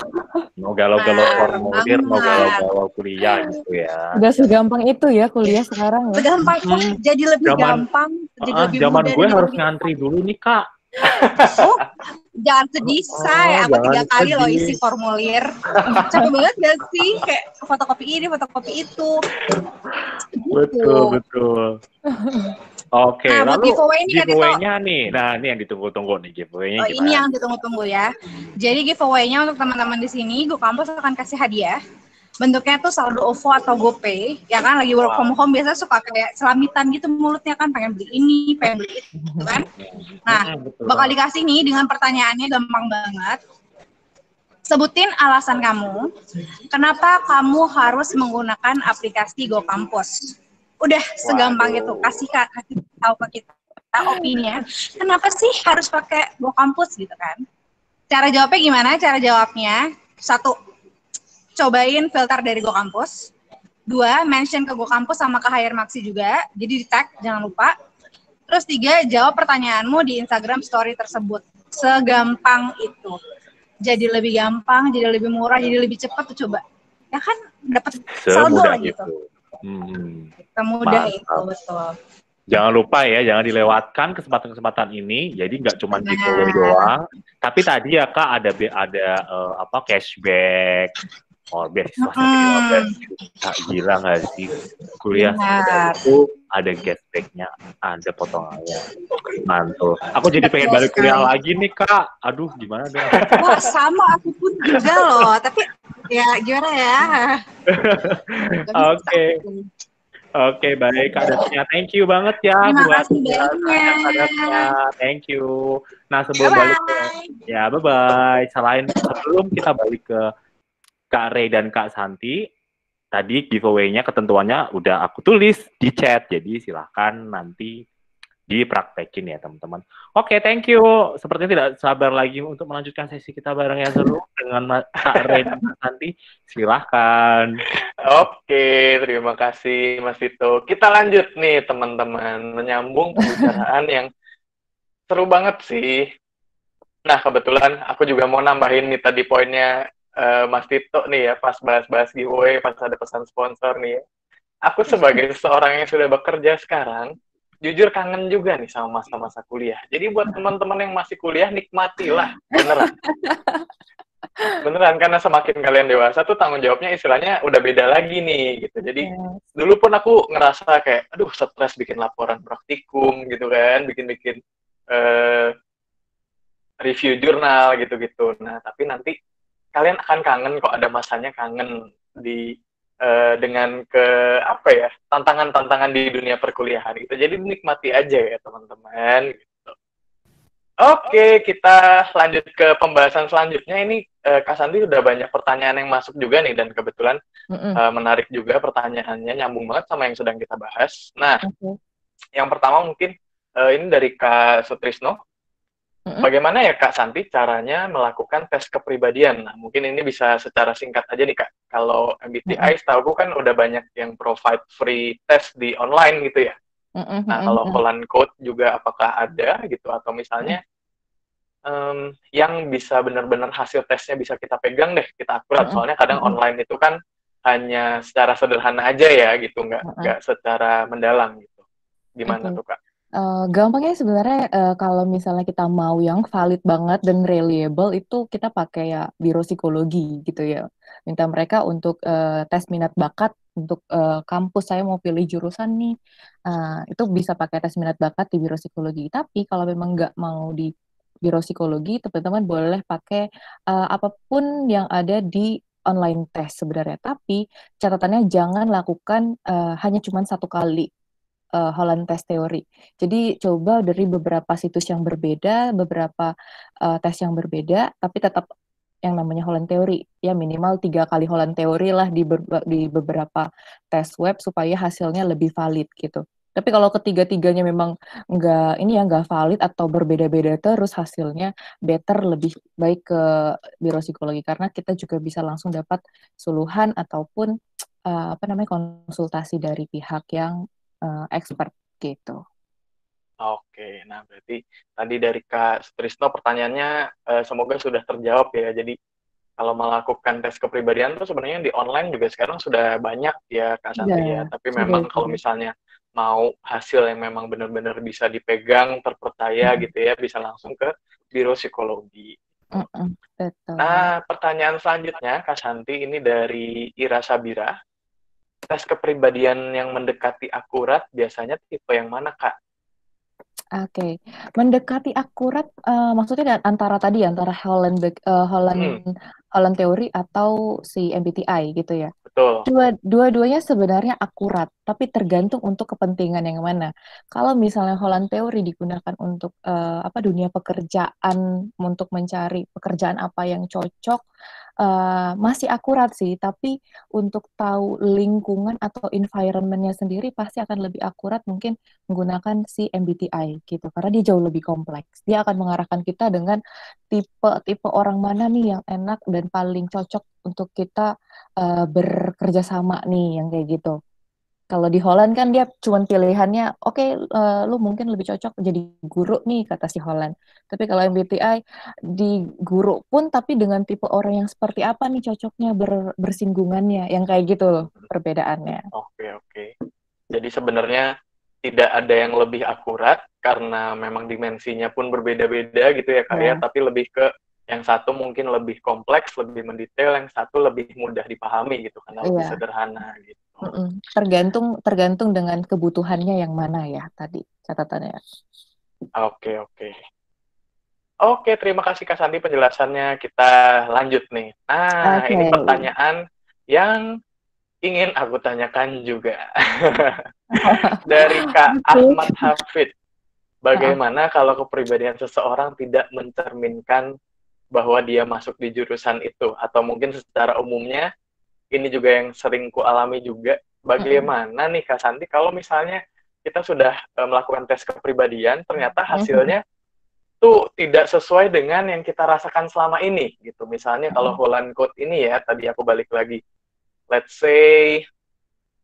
Mau galau-galau formulir, mau galau-galau kuliah gitu ya. Udah segampang itu ya kuliah sekarang ya. Segampang, jadi lebih gampang. Jadi lebih zaman mudah gue harus ngantri dulu nih Kak. Oh, jangan sedih say, aku 3 kali loh isi formulir. Capek banget gak sih? Kayak fotokopi ini, fotokopi itu. Betul. Oke, nah, lalu giveaway-nya nih. Nah, ini yang ditunggu-tunggu nih giveaway-nya. Ini yang ditunggu-tunggu ya. Jadi giveaway-nya untuk teman-teman di sini, Go Kampus akan kasih hadiah. bentuknya tuh saldo OVO atau GoPay, ya kan lagi work from home biasanya suka kayak selamitan gitu mulutnya kan, pengen beli ini, pengen beli itu kan. Nah, bakal dikasih nih dengan pertanyaannya gampang banget. Sebutin alasan kamu, kenapa kamu harus menggunakan aplikasi GoKampus. Udah segampang itu, kasih tahu ke kita opininya. Kenapa sih harus pakai GoKampus gitu kan? Cara jawabnya gimana? Cara jawabnya, 1, cobain filter dari GoKampus. 2, mention ke GoKampus sama ke Hire Maxi juga. Jadi di tag, jangan lupa. Terus 3, jawab pertanyaanmu di Instagram story tersebut. Segampang itu. Jadi lebih gampang, jadi lebih murah, jadi lebih cepat tuh coba. Ya kan dapat saldo lah gitu. Semudah itu, betul. Jangan lupa ya, jangan dilewatkan kesempatan-kesempatan ini. Jadi nggak cuma giveaway doang, tapi tadi ya Kak ada cashback, beasiswa 15 juta, gila nggak sih? Kuliah itu ada cashbacknya, ada potongannya. Mantul. Aku jadi pengen balik kuliah lagi nih Kak. Aduh, gimana dong? Wah, sama aku pun juga loh. Tapi ya gimana ya? Oke, baik Kak Datia. Thank you banget ya. Terima kasih banyak. Thank you. Nah, sebelum balik bye-bye. Sebelum kita balik ke Kak Ray dan Kak Santi, tadi giveaway-nya ketentuannya udah aku tulis di chat. Jadi silahkan nanti dipraktekin ya teman-teman. Oke, thank you. Sepertinya tidak sabar lagi untuk melanjutkan sesi kita bareng yang seru dengan Kak Ray dan Kak Santi. Silahkan. Oke, terima kasih Mas Vito. Kita lanjut nih teman-teman, menyambung pembicaraan yang seru banget sih. Nah, kebetulan aku juga mau nambahin nih tadi poinnya Mas Vito nih ya, pas bahas-bahas giveaway, pas ada pesan sponsor nih ya. Aku sebagai seorang yang sudah bekerja sekarang, jujur kangen juga nih sama masa-masa kuliah. Jadi buat teman-teman yang masih kuliah, nikmatilah, beneran. Beneran, karena semakin kalian dewasa tuh tanggung jawabnya istilahnya udah beda lagi nih, gitu. Jadi, dulu pun aku ngerasa kayak, aduh, stres bikin laporan praktikum, gitu kan, bikin-bikin review jurnal, gitu-gitu. Nah, tapi nanti kalian akan kangen kok, ada masanya kangen dengan tantangan-tantangan di dunia perkuliahan gitu. Jadi nikmati aja ya teman-teman. Gitu. Oke, kita lanjut ke pembahasan selanjutnya. Ini Kak Santi udah banyak pertanyaan yang masuk juga nih, dan kebetulan menarik juga pertanyaannya, nyambung banget sama yang sedang kita bahas. Nah, yang pertama mungkin ini dari Kak Sutrisno. Bagaimana ya Kak Santi caranya melakukan tes kepribadian? Nah, mungkin ini bisa secara singkat aja nih Kak. Kalau MBTI setahu kan udah banyak yang provide free test di online gitu ya. Nah, kalau Holland Code juga apakah ada gitu? Atau misalnya yang bisa benar-benar hasil tesnya bisa kita pegang deh, kita akurat. Soalnya kadang online itu kan hanya secara sederhana aja ya gitu, nggak secara mendalam gitu. Gimana tuh Kak? Gampangnya sebenarnya kalau misalnya kita mau yang valid banget dan reliable itu kita pakai ya biro psikologi gitu ya. Minta mereka untuk tes minat bakat untuk kampus saya mau pilih jurusan nih. Itu bisa pakai tes minat bakat di biro psikologi. Tapi kalau memang nggak mau di biro psikologi, teman-teman boleh pakai apapun yang ada di online test sebenarnya. Tapi catatannya jangan lakukan hanya cuma satu kali. Holland Test Theory. Jadi coba dari beberapa situs yang berbeda, beberapa tes yang berbeda, tapi tetap yang namanya Holland Theory. Ya minimal 3 kali Holland Theory lah di beberapa tes web supaya hasilnya lebih valid gitu. Tapi kalau ketiga-tiganya memang nggak valid atau berbeda-beda terus hasilnya, better lebih baik ke biro psikologi karena kita juga bisa langsung dapat suluhan ataupun konsultasi dari pihak yang expert gitu. Oke, nah berarti tadi dari Kak Sutrisno pertanyaannya semoga sudah terjawab ya. Jadi kalau melakukan tes kepribadian tuh sebenarnya di online juga sekarang sudah banyak ya Kak Santi ya. Tapi memang kalau misalnya mau hasil yang memang benar-benar bisa dipegang, terpercaya gitu ya, bisa langsung ke biro psikologi. Betul. Nah, pertanyaan selanjutnya Kak Santi ini dari Ira Sabira. Tes kepribadian yang mendekati akurat biasanya tipe yang mana, Kak? Oke. Mendekati akurat maksudnya antara Holland Theory atau si MBTI gitu ya? Betul. Dua-duanya sebenarnya akurat, tapi tergantung untuk kepentingan yang mana. Kalau misalnya Holland Theory digunakan untuk dunia pekerjaan, untuk mencari pekerjaan apa yang cocok, masih akurat sih. Tapi untuk tahu lingkungan atau environment-nya sendiri pasti akan lebih akurat mungkin menggunakan si MBTI gitu, karena dia jauh lebih kompleks. Dia akan mengarahkan kita dengan tipe orang mana nih yang enak dan paling cocok untuk kita bekerja sama nih yang kayak gitu. Kalau di Holland kan dia cuman pilihannya, oke, lu mungkin lebih cocok jadi guru nih kata si Holland. Tapi kalau MBTI di guru pun tapi dengan tipe orang yang seperti apa nih cocoknya bersinggungannya, yang kayak gitu loh perbedaannya. Oke. Jadi sebenarnya tidak ada yang lebih akurat karena memang dimensinya pun berbeda-beda gitu ya Kak ya, tapi lebih ke yang satu mungkin lebih kompleks, lebih mendetail, yang satu lebih mudah dipahami gitu karena lebih sederhana gitu. Tergantung dengan kebutuhannya yang mana ya tadi catatannya. Oke, terima kasih Kak Santi penjelasannya. Kita lanjut nih. Ini pertanyaan yang ingin aku tanyakan juga. Dari Kak Ahmad Hafid. Bagaimana kalau kepribadian seseorang tidak mencerminkan bahwa dia masuk di jurusan itu? Atau mungkin secara umumnya, ini juga yang sering ku alami juga. Bagaimana nih Kak Santi kalau misalnya kita sudah melakukan tes kepribadian, ternyata hasilnya tuh tidak sesuai dengan yang kita rasakan selama ini gitu. Misalnya kalau Holland Code ini ya, tadi aku balik lagi. Let's say,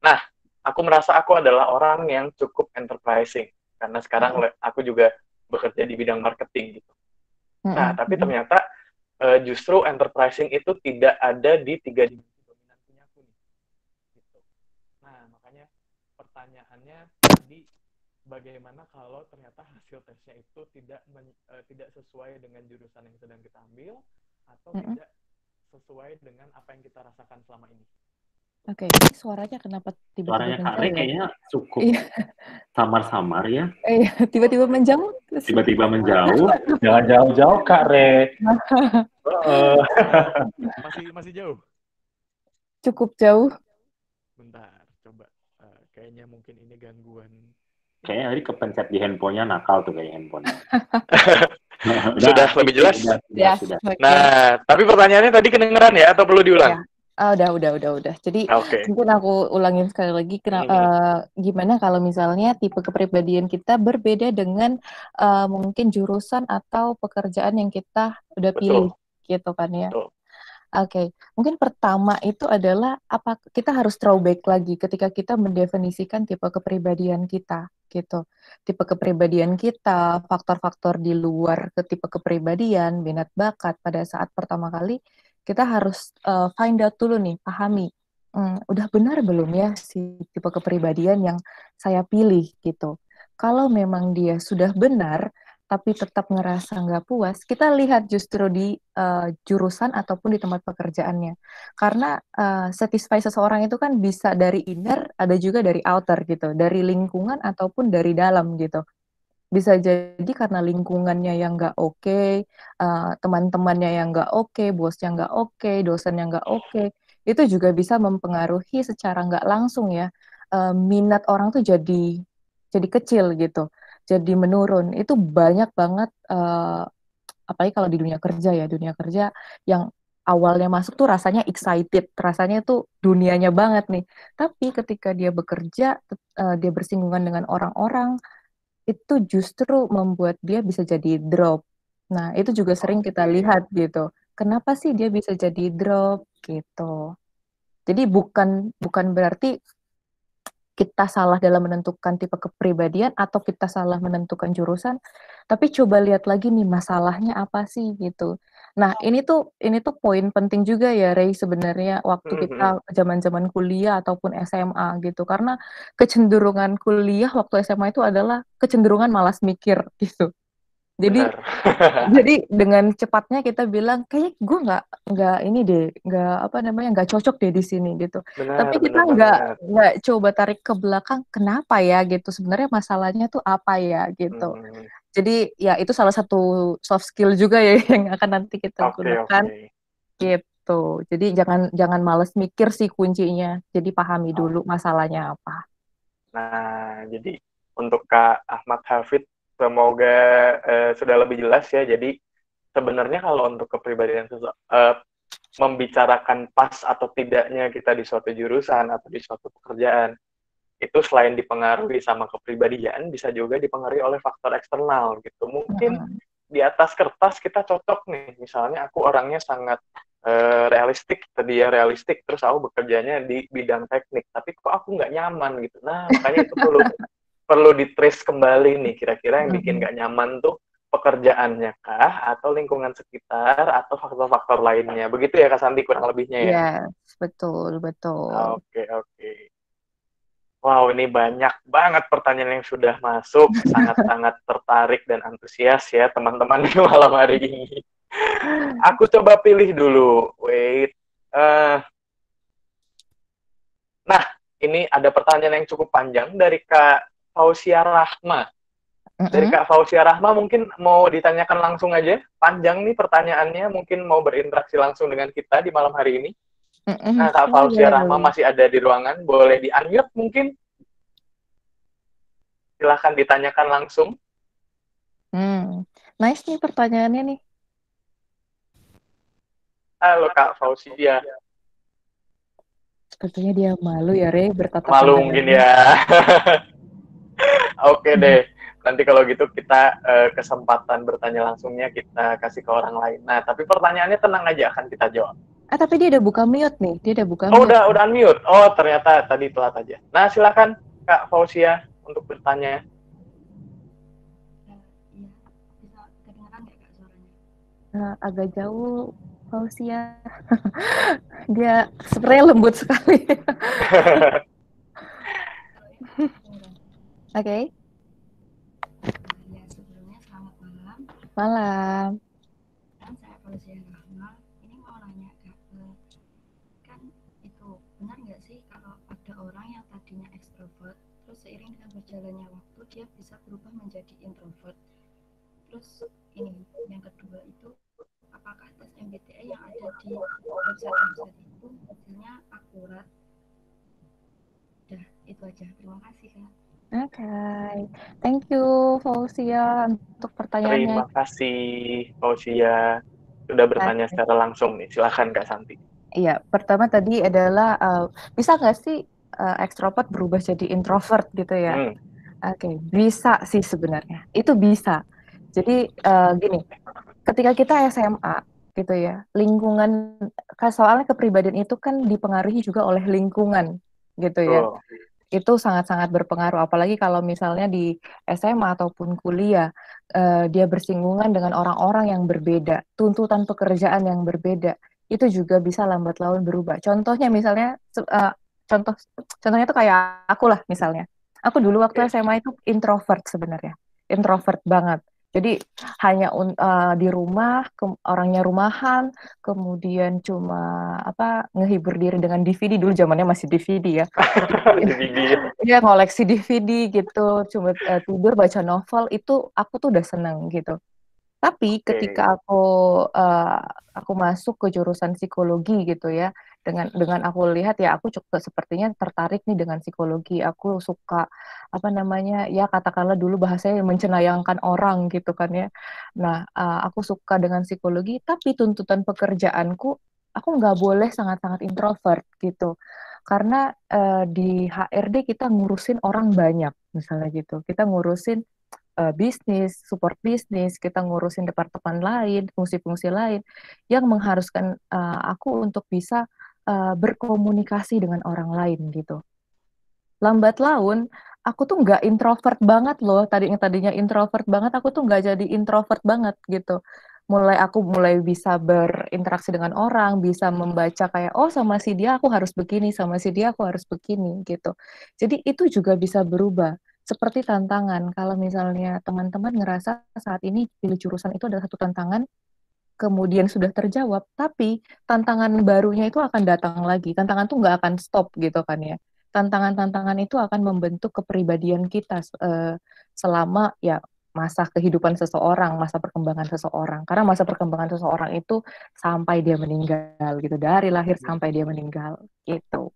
nah, aku merasa aku adalah orang yang cukup enterprising karena sekarang aku juga bekerja di bidang marketing gitu. Nah, tapi ternyata justru enterprising itu tidak ada di 3 dimensi dominan punya aku nih. Gitu. Nah, makanya pertanyaannya tadi, bagaimana kalau ternyata hasil tesnya itu tidak sesuai dengan jurusan yang sedang kita ambil atau tidak sesuai dengan apa yang kita rasakan selama ini? Oke, ini suaranya kenapa tiba-tiba Suaranya menjauh Kak Re ya? kayaknya cukup samar-samar ya. Tiba-tiba menjauh. Tiba-tiba menjauh. Jangan jauh-jauh Kak Re. Masih jauh? Cukup jauh. Bentar, coba. Kayaknya mungkin ini gangguan. Kayaknya tadi kepencet di handphonenya, nakal tuh kayak handphonenya. Sudah lebih jelas? Sudah. Nah, tapi pertanyaannya tadi kedengeran ya atau perlu diulang? Ya. Udah. Jadi mungkin aku ulangin sekali lagi. Gimana kalau misalnya tipe kepribadian kita berbeda dengan mungkin jurusan atau pekerjaan yang kita udah pilih, gitu kan ya? Oke, mungkin pertama itu adalah apa kita harus throwback lagi ketika kita mendefinisikan tipe kepribadian kita, gitu. Tipe kepribadian kita, faktor-faktor di luar ke tipe kepribadian, minat bakat pada saat pertama kali kita harus find out dulu nih, pahami. Udah benar belum ya si tipe kepribadian yang saya pilih gitu. Kalau memang dia sudah benar, tapi tetap ngerasa nggak puas, kita lihat justru di jurusan ataupun di tempat pekerjaannya. Karena satisfy seseorang itu kan bisa dari inner, ada juga dari outer gitu, dari lingkungan ataupun dari dalam gitu. Bisa jadi karena lingkungannya yang nggak oke, teman-temannya yang nggak oke, bosnya nggak oke, dosen yang nggak oke, itu juga bisa mempengaruhi secara nggak langsung ya, minat orang tuh jadi kecil gitu, jadi menurun. Itu banyak banget, apalagi kalau di dunia kerja yang awalnya masuk tuh rasanya excited, rasanya tuh dunianya banget nih. Tapi ketika dia bekerja, dia bersinggungan dengan orang-orang, itu justru membuat dia bisa jadi drop. Nah, itu juga sering kita lihat gitu. Kenapa sih dia bisa jadi drop gitu. Jadi bukan berarti kita salah dalam menentukan tipe kepribadian atau kita salah menentukan jurusan, tapi coba lihat lagi nih masalahnya apa sih gitu. Nah, ini tuh poin penting juga ya Ray sebenarnya waktu kita zaman-zaman kuliah ataupun SMA gitu. Karena kecenderungan kuliah waktu SMA itu adalah kecenderungan malas mikir gitu. Jadi dengan cepatnya kita bilang kayak gue nggak cocok deh di sini gitu. Tapi kita nggak coba tarik ke belakang kenapa ya gitu. Sebenarnya masalahnya tuh apa ya gitu. Jadi ya itu salah satu soft skill juga ya yang akan nanti kita gunakan. Gitu. gitu. Jadi jangan males mikir sih kuncinya. Jadi pahami dulu masalahnya apa. Nah, jadi untuk Kak Ahmad Hafid, semoga sudah lebih jelas ya. Jadi sebenarnya kalau untuk kepribadian membicarakan pas atau tidaknya kita di suatu jurusan atau di suatu pekerjaan, itu selain dipengaruhi sama kepribadian, bisa juga dipengaruhi oleh faktor eksternal gitu. Mungkin di atas kertas kita cocok nih, misalnya aku orangnya sangat realistik, tadi ya realistik, terus aku bekerjanya di bidang teknik, tapi kok aku nggak nyaman gitu. Nah, makanya itu perlu di-trace kembali nih, kira-kira yang bikin nggak nyaman tuh pekerjaannya kah, atau lingkungan sekitar, atau faktor-faktor lainnya. Begitu ya Kak Santi kurang lebihnya ya? Yes, betul. Oke. Wow, ini banyak banget pertanyaan yang sudah masuk. Sangat-sangat tertarik dan antusias ya teman-teman di malam hari ini. Aku coba pilih dulu. Wait. Nah, ini ada pertanyaan yang cukup panjang dari Kak Fausia Rahma. Dari Kak Fausia Rahma mungkin mau ditanyakan langsung aja. Panjang nih pertanyaannya, mungkin mau berinteraksi langsung dengan kita di malam hari ini. Nah, Kak Fausia Rahma masih ada di ruangan, boleh di-unmute mungkin? Silahkan ditanyakan langsung. Nice nih pertanyaannya nih. Halo Kak Fausia. Sepertinya dia malu ya, Re, bertatapan Malu mungkin ya. Oke deh. Nanti kalau gitu kita kesempatan bertanya langsungnya kita kasih ke orang lain. Nah, tapi pertanyaannya tenang aja, akan kita jawab. Tapi dia udah buka mute nih. Oh, udah unmute. Oh, ternyata tadi telat aja. Nah, silakan Kak Fausia untuk bertanya. Bisa kedengaran nggak Kak suaranya? Agak jauh, Fausia. Dia sebenarnya lembut sekali. Oke. Ya, sebelumnya selamat malam. Malam. Kan saya Fausia Rahma. Ini mau nanya Kak, kan itu benar nggak sih kalau ada orang yang tadinya ekstrovert, terus seiring dengan berjalannya waktu dia bisa berubah menjadi introvert? Terus ini yang kedua itu, apakah tes MBTI yang ada di website itu hasilnya akurat? Udah, itu aja. Terima kasih Kak. Okay. Thank you, Fausia, untuk pertanyaannya. Terima kasih, Fausia. Sudah bertanya secara langsung nih. Silakan Kak Santi. Iya, pertama tadi adalah bisa nggak sih ekstrovert berubah jadi introvert gitu ya? Oke, bisa sih sebenarnya. Itu bisa. Jadi gini, ketika kita SMA gitu ya, lingkungan, soalnya kepribadian itu kan dipengaruhi juga oleh lingkungan gitu ya. Itu sangat-sangat berpengaruh, apalagi kalau misalnya di SMA ataupun kuliah, dia bersinggungan dengan orang-orang yang berbeda, tuntutan pekerjaan yang berbeda, itu juga bisa lambat laun berubah. Contohnya misalnya, contohnya itu kayak aku lah misalnya. Aku dulu waktu SMA itu introvert sebenarnya, introvert banget. Jadi hanya di rumah, orangnya rumahan, kemudian cuma ngehibur diri dengan DVD, dulu zamannya masih DVD ya. Dia ngoleksi DVD gitu, cuma tidur baca novel, itu aku tuh udah seneng gitu. Tapi ketika aku masuk ke jurusan psikologi gitu ya, dengan aku lihat ya aku cukup sepertinya tertarik nih dengan psikologi. Aku suka ya katakanlah dulu bahasanya mencenayangkan orang gitu kan ya. Nah, aku suka dengan psikologi, tapi tuntutan pekerjaanku aku nggak boleh sangat-sangat introvert gitu. Karena di HRD kita ngurusin orang banyak misalnya gitu. Kita ngurusin bisnis, support bisnis, kita ngurusin departemen lain, fungsi-fungsi lain yang mengharuskan aku untuk bisa berkomunikasi dengan orang lain gitu. Lambat laun, aku tuh nggak introvert banget loh. Tadinya introvert banget, aku tuh nggak jadi introvert banget gitu. Aku mulai bisa berinteraksi dengan orang, bisa membaca kayak, oh sama si dia aku harus begini, sama si dia aku harus begini gitu. Jadi itu juga bisa berubah. Seperti tantangan, kalau misalnya teman-teman ngerasa saat ini pilih jurusan itu adalah satu tantangan, kemudian sudah terjawab, tapi tantangan barunya itu akan datang lagi. Tantangan tuh nggak akan stop gitu kan ya. Tantangan-tantangan itu akan membentuk kepribadian kita selama ya masa kehidupan seseorang, masa perkembangan seseorang. Karena masa perkembangan seseorang itu sampai dia meninggal gitu, dari lahir sampai dia meninggal gitu.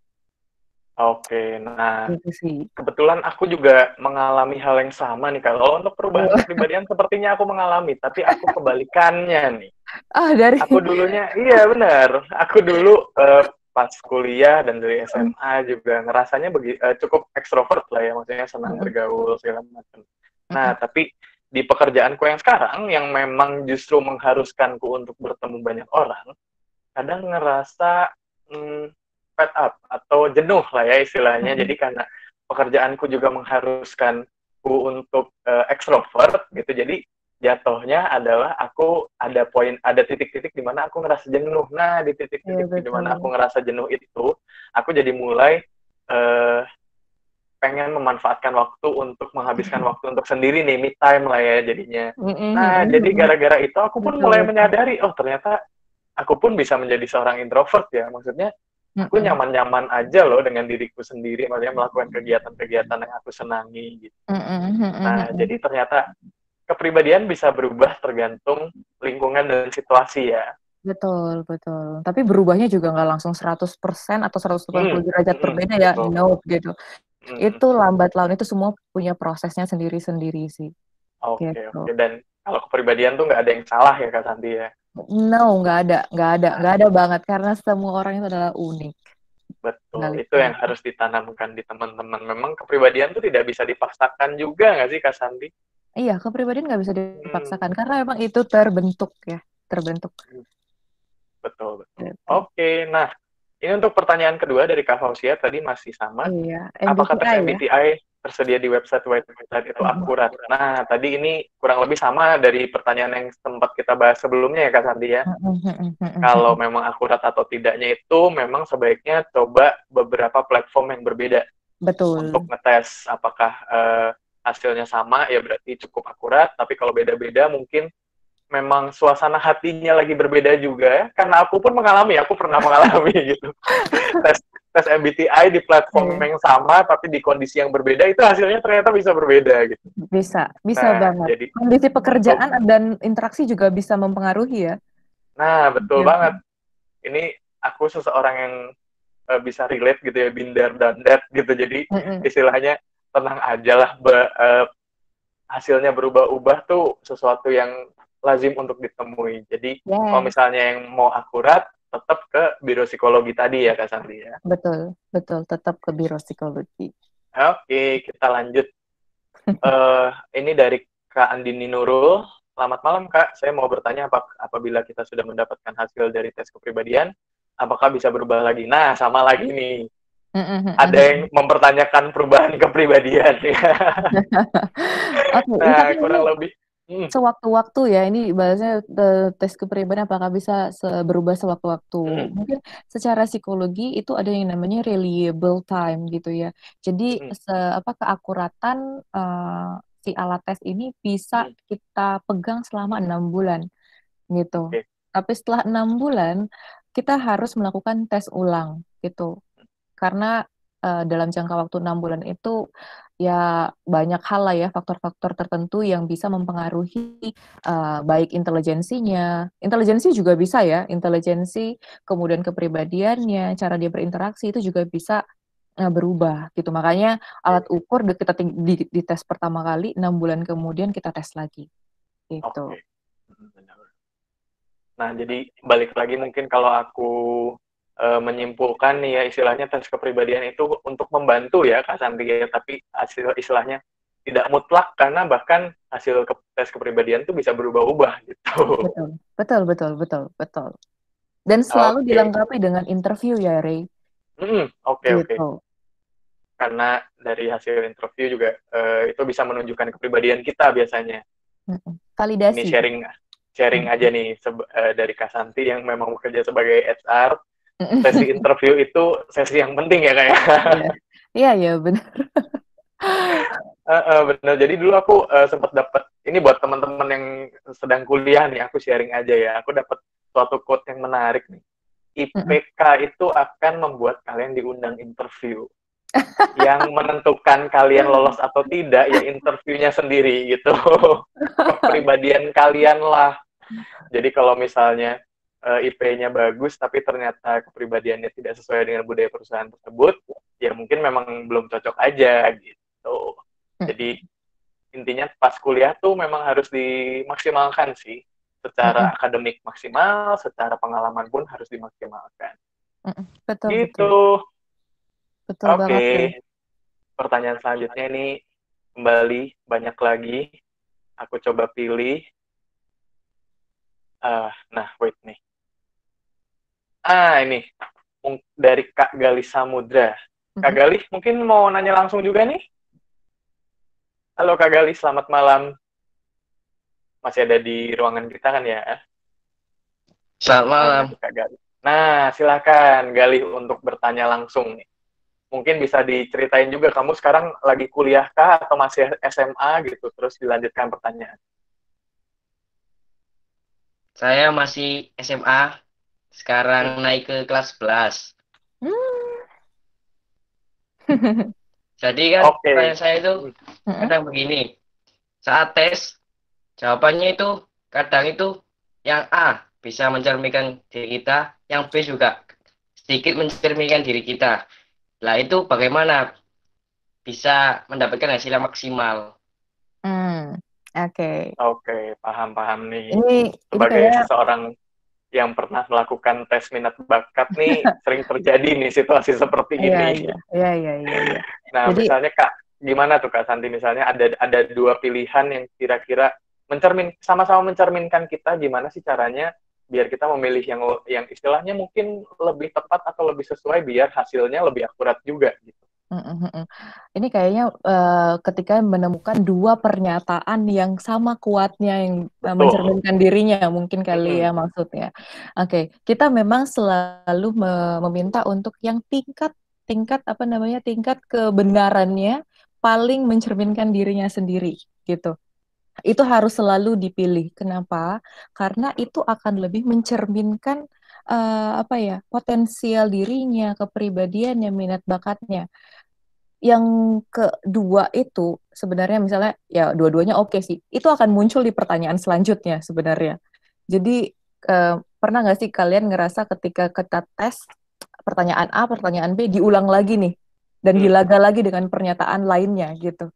Oke, nah Gitu sih. kebetulan aku juga mengalami hal yang sama nih. Kalau untuk perubahan kepribadian sepertinya aku mengalami, tapi aku kebalikannya nih. Dari Aku dulunya, iya benar. Aku dulu pas kuliah dan dari SMA juga ngerasanya cukup ekstrovert lah ya, maksudnya senang bergaul segala macam. Nah, tapi di pekerjaanku yang sekarang, yang memang justru mengharuskanku untuk bertemu banyak orang, kadang ngerasa fed up atau jenuh lah ya istilahnya. Jadi karena pekerjaanku juga mengharuskanku untuk ekstrovert gitu, jadi jatuhnya adalah aku ada titik-titik di mana aku ngerasa jenuh. Nah, di titik-titik di mana aku ngerasa jenuh itu, aku jadi mulai pengen memanfaatkan waktu untuk menghabiskan waktu untuk sendiri nih, me time lah ya jadinya. Nah, jadi gara-gara itu aku pun mulai menyadari, oh ternyata aku pun bisa menjadi seorang introvert ya. Maksudnya aku nyaman-nyaman aja loh dengan diriku sendiri, maksudnya melakukan kegiatan-kegiatan yang aku senangi gitu. Nah, jadi ternyata kepribadian bisa berubah tergantung lingkungan dan situasi ya. Betul, betul. Tapi berubahnya juga nggak langsung 100% atau 180 derajat berbeda ya, betul. no gitu. Itu lambat laun, itu semua punya prosesnya sendiri-sendiri sih. Oke. Gitu. Dan kalau kepribadian tuh nggak ada yang salah ya Kak Santi ya? No, nggak ada banget, karena semua orang itu adalah unik. Betul, itu yang harus ditanamkan di teman-teman. Memang kepribadian tuh tidak bisa dipaksakan juga nggak sih Kak Santi? Iya, kepribadian nggak bisa dipaksakan, karena memang itu terbentuk. Betul. Oke, nah ini untuk pertanyaan kedua dari Kak Fauzia, tadi masih sama. Iya, Apakah tes MBTI MBTI tersedia di website itu akurat? Nah, tadi ini kurang lebih sama dari pertanyaan yang sempat kita bahas sebelumnya ya Kak Santi ya. Kalau memang akurat atau tidaknya itu memang sebaiknya coba beberapa platform yang berbeda. Betul. Untuk ngetes apakah hasilnya sama, ya berarti cukup akurat. Tapi kalau beda-beda mungkin memang suasana hatinya lagi berbeda juga, karena aku pun aku pernah mengalami gitu. tes MBTI di platform yang sama tapi di kondisi yang berbeda, itu hasilnya ternyata bisa berbeda gitu. Bisa banget. Jadi, kondisi pekerjaan dan interaksi juga bisa mempengaruhi ya. Nah, betul banget. Ini aku seseorang yang bisa relate gitu ya, binder dan that gitu. Jadi istilahnya tenang aja lah, hasilnya berubah-ubah tuh sesuatu yang lazim untuk ditemui. Jadi kalau misalnya yang mau akurat, tetap ke biro psikologi tadi ya Kak Santi ya. Betul, tetap ke biro psikologi. Oke, kita lanjut. Ini dari Kak Andini Nurul. Selamat malam Kak, saya mau bertanya apabila kita sudah mendapatkan hasil dari tes kepribadian, apakah bisa berubah lagi? Nah, sama lagi nih. Ada yang mempertanyakan perubahan kepribadian. Nah, kurang lebih sewaktu-waktu ya, ini bahasanya tes kepribadian apakah bisa berubah sewaktu-waktu. Mungkin secara psikologi itu ada yang namanya reliable time gitu ya. Jadi keakuratan si alat tes ini bisa kita pegang selama 6 bulan gitu. Tapi setelah 6 bulan kita harus melakukan tes ulang gitu. Karena dalam jangka waktu 6 bulan itu ya banyak hal lah ya, faktor-faktor tertentu yang bisa mempengaruhi baik intelijensi juga bisa ya, intelijensi, kemudian kepribadiannya, cara dia berinteraksi itu juga bisa berubah gitu. Makanya alat ukur kita di tes pertama kali, 6 bulan kemudian kita tes lagi gitu. Nah, jadi balik lagi mungkin kalau aku menyimpulkan nih ya, istilahnya tes kepribadian itu untuk membantu ya Kak Santi ya, tapi hasil istilahnya tidak mutlak, karena bahkan hasil tes kepribadian itu bisa berubah-ubah gitu. Betul. Dan selalu dilengkapi dengan interview ya, Ray. Oke. Karena dari hasil interview juga itu bisa menunjukkan kepribadian kita biasanya. Validasi. Ini sharing aja nih dari Kak Santi yang memang bekerja sebagai HR. Sesi interview itu sesi yang penting ya kayak. Iya benar. Benar. Jadi dulu aku sempat dapat, ini buat teman-teman yang sedang kuliah nih, aku sharing aja ya. Aku dapat suatu quote yang menarik nih. IPK itu akan membuat kalian diundang interview. yang menentukan kalian lolos atau tidak ya interviewnya sendiri gitu. Kepribadian kalian lah. Jadi kalau misalnya IP-nya bagus tapi ternyata kepribadiannya tidak sesuai dengan budaya perusahaan tersebut, ya mungkin memang belum cocok aja gitu. Jadi intinya pas kuliah tuh memang harus dimaksimalkan sih. Secara akademik maksimal, secara pengalaman pun harus dimaksimalkan. Betul, Gitu. betul banget Oke. tuh. Pertanyaan selanjutnya ini kembali banyak lagi. Aku coba pilih. Nah, wait nih. Ini dari Kak Galih Samudra. Kak Galih mungkin mau nanya langsung juga nih. Halo Kak Galih, selamat malam. Masih ada di ruangan kita kan ya? Selamat malam. Kak Galih. Nah, silakan Galih untuk bertanya langsung nih. Mungkin bisa diceritain juga kamu sekarang lagi kuliah kah atau masih SMA gitu, terus dilanjutkan pertanyaan. Saya masih SMA, sekarang naik ke kelas 11. Jadi kan pertanyaan saya itu kadang begini, saat tes, jawabannya itu kadang itu yang A bisa mencerminkan diri kita, yang B juga sedikit mencerminkan diri kita. Lah itu bagaimana bisa mendapatkan hasil yang maksimal? Oke, paham nih. Ini sebagai kayak... seseorang yang pernah melakukan tes minat bakat nih, sering terjadi nih situasi seperti ini. Iya. Nah, Jadi, misalnya Kak, gimana tuh Kak Santi? Misalnya ada dua pilihan yang kira-kira sama-sama mencerminkan kita, gimana sih caranya biar kita memilih yang istilahnya mungkin lebih tepat atau lebih sesuai biar hasilnya lebih akurat juga gitu. Ini kayaknya ketika menemukan dua pernyataan yang sama kuatnya yang mencerminkan dirinya, mungkin kali ya maksudnya. Oke, kita memang selalu meminta untuk yang tingkat kebenarannya paling mencerminkan dirinya sendiri gitu. Itu harus selalu dipilih. Kenapa? Karena itu akan lebih mencerminkan potensial dirinya, kepribadiannya, minat bakatnya. Yang kedua itu sebenarnya misalnya ya dua-duanya oke sih, itu akan muncul di pertanyaan selanjutnya sebenarnya. Jadi pernah nggak sih kalian ngerasa ketika kita tes pertanyaan A, pertanyaan B diulang lagi nih dan dilaga lagi dengan pernyataan lainnya gitu.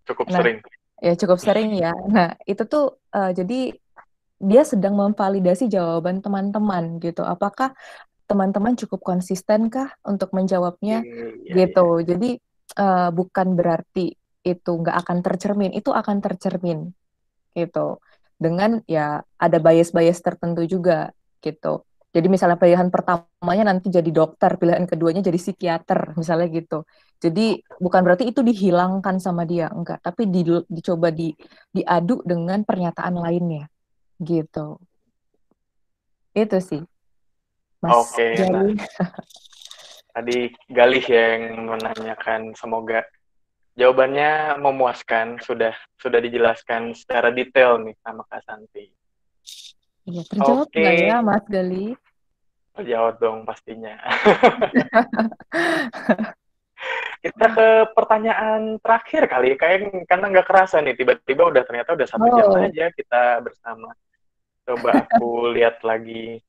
Cukup sering. Ya cukup sering ya. Nah itu tuh jadi dia sedang memvalidasi jawaban teman-teman gitu. Apakah teman-teman cukup konsistenkah untuk menjawabnya gitu. Jadi bukan berarti itu nggak akan tercermin, itu akan tercermin gitu. Dengan ya ada bias-bias tertentu juga gitu. Jadi misalnya pilihan pertamanya nanti jadi dokter, pilihan keduanya jadi psikiater, misalnya gitu. Jadi bukan berarti itu dihilangkan sama dia, enggak. Tapi dicoba diadu dengan pernyataan lainnya, gitu. Itu sih, Mas. Oke, nah. Tadi Galih yang menanyakan, semoga jawabannya memuaskan, sudah dijelaskan secara detail nih sama Kak Santi. Iya, terjawab nggak ya Mas Galih? Terjawab dong pastinya. Kita ke pertanyaan terakhir kali, karena nggak kerasa nih, tiba-tiba ternyata udah 1 jam aja kita bersama. Coba aku lihat lagi.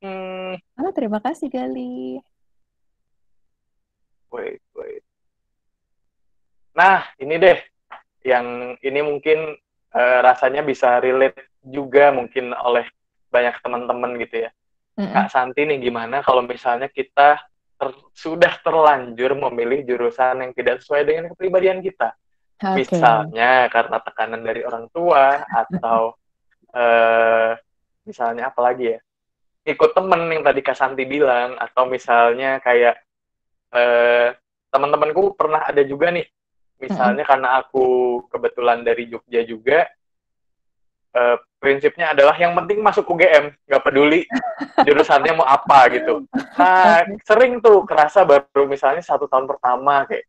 Terima kasih Galih. Wait. Nah, ini deh, yang ini mungkin rasanya bisa relate juga mungkin oleh banyak teman-teman gitu ya. Kak Santi nih, gimana kalau misalnya kita sudah terlanjur memilih jurusan yang tidak sesuai dengan kepribadian kita? Misalnya karena tekanan dari orang tua, atau misalnya apa lagi ya, ikut temen yang tadi Kak Santi bilang, atau misalnya kayak teman-temanku pernah ada juga nih, misalnya karena aku kebetulan dari Jogja juga, prinsipnya adalah yang penting masuk UGM, nggak peduli jurusannya mau apa gitu. Nah, sering tuh kerasa baru misalnya 1 tahun pertama kayak,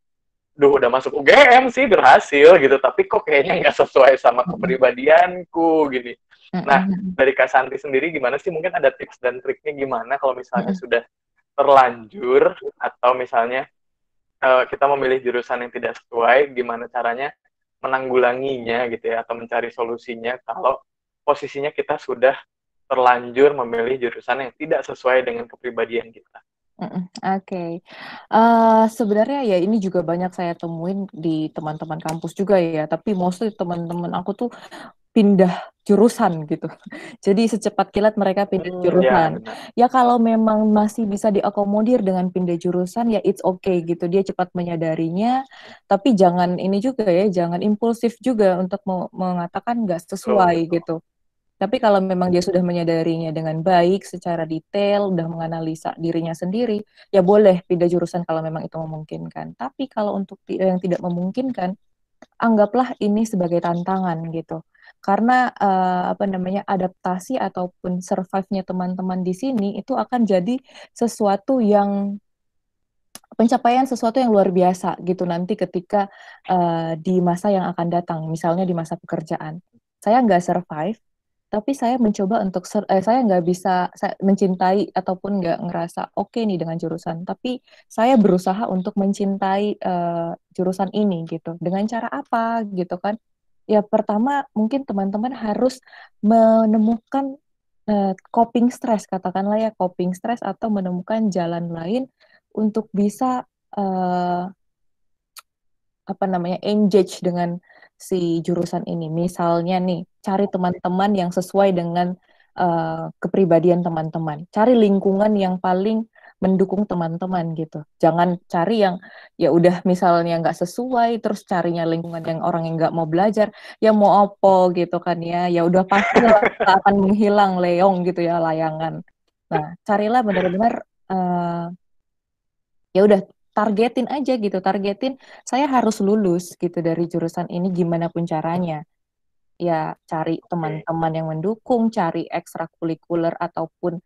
udah masuk UGM sih, berhasil gitu, tapi kok kayaknya nggak sesuai sama kepribadianku gini. Nah, dari Kak Santi sendiri gimana sih? Mungkin ada tips dan triknya gimana kalau misalnya sudah terlanjur, atau misalnya kita memilih jurusan yang tidak sesuai, gimana caranya menanggulanginya gitu ya, atau mencari solusinya kalau posisinya kita sudah terlanjur memilih jurusan yang tidak sesuai dengan kepribadian kita. Oke. Sebenarnya ya ini juga banyak saya temuin di teman-teman kampus juga ya, tapi mostly teman-teman aku tuh pindah jurusan gitu. Jadi secepat kilat mereka pindah Ya, jurusan. benar. Ya kalau memang masih bisa diakomodir dengan pindah jurusan ya it's okay gitu. Dia cepat menyadarinya, tapi jangan ini juga ya, jangan impulsif juga untuk mengatakan nggak sesuai Betul. gitu. Tapi kalau memang dia sudah menyadarinya dengan baik, secara detail, udah menganalisa dirinya sendiri, ya boleh pindah jurusan kalau memang itu memungkinkan. Tapi kalau untuk yang tidak memungkinkan, anggaplah ini sebagai tantangan gitu. Karena adaptasi ataupun survive-nya teman-teman di sini itu akan jadi sesuatu yang pencapaian sesuatu yang luar biasa gitu nanti ketika di masa yang akan datang, misalnya di masa pekerjaan. Saya nggak survive, tapi saya mencoba untuk saya nggak bisa mencintai ataupun nggak ngerasa oke nih dengan jurusan, tapi saya berusaha untuk mencintai jurusan ini gitu. Dengan cara apa gitu kan? Ya pertama mungkin teman-teman harus menemukan coping stress, katakanlah ya coping stress, atau menemukan jalan lain untuk bisa engage dengan si jurusan ini. Misalnya nih, cari teman-teman yang sesuai dengan kepribadian teman-teman. Cari lingkungan yang paling mendukung teman-teman gitu. Jangan cari yang ya udah misalnya nggak sesuai, terus carinya lingkungan yang orang yang nggak mau belajar, ya mau opo gitu kan ya. Ya udah pasti akan menghilang leong gitu ya layangan. Nah, carilah benar-benar ya udah targetin aja gitu, targetin saya harus lulus gitu dari jurusan ini gimana pun caranya. Ya cari teman-teman yang mendukung, cari ekstrakurikuler ataupun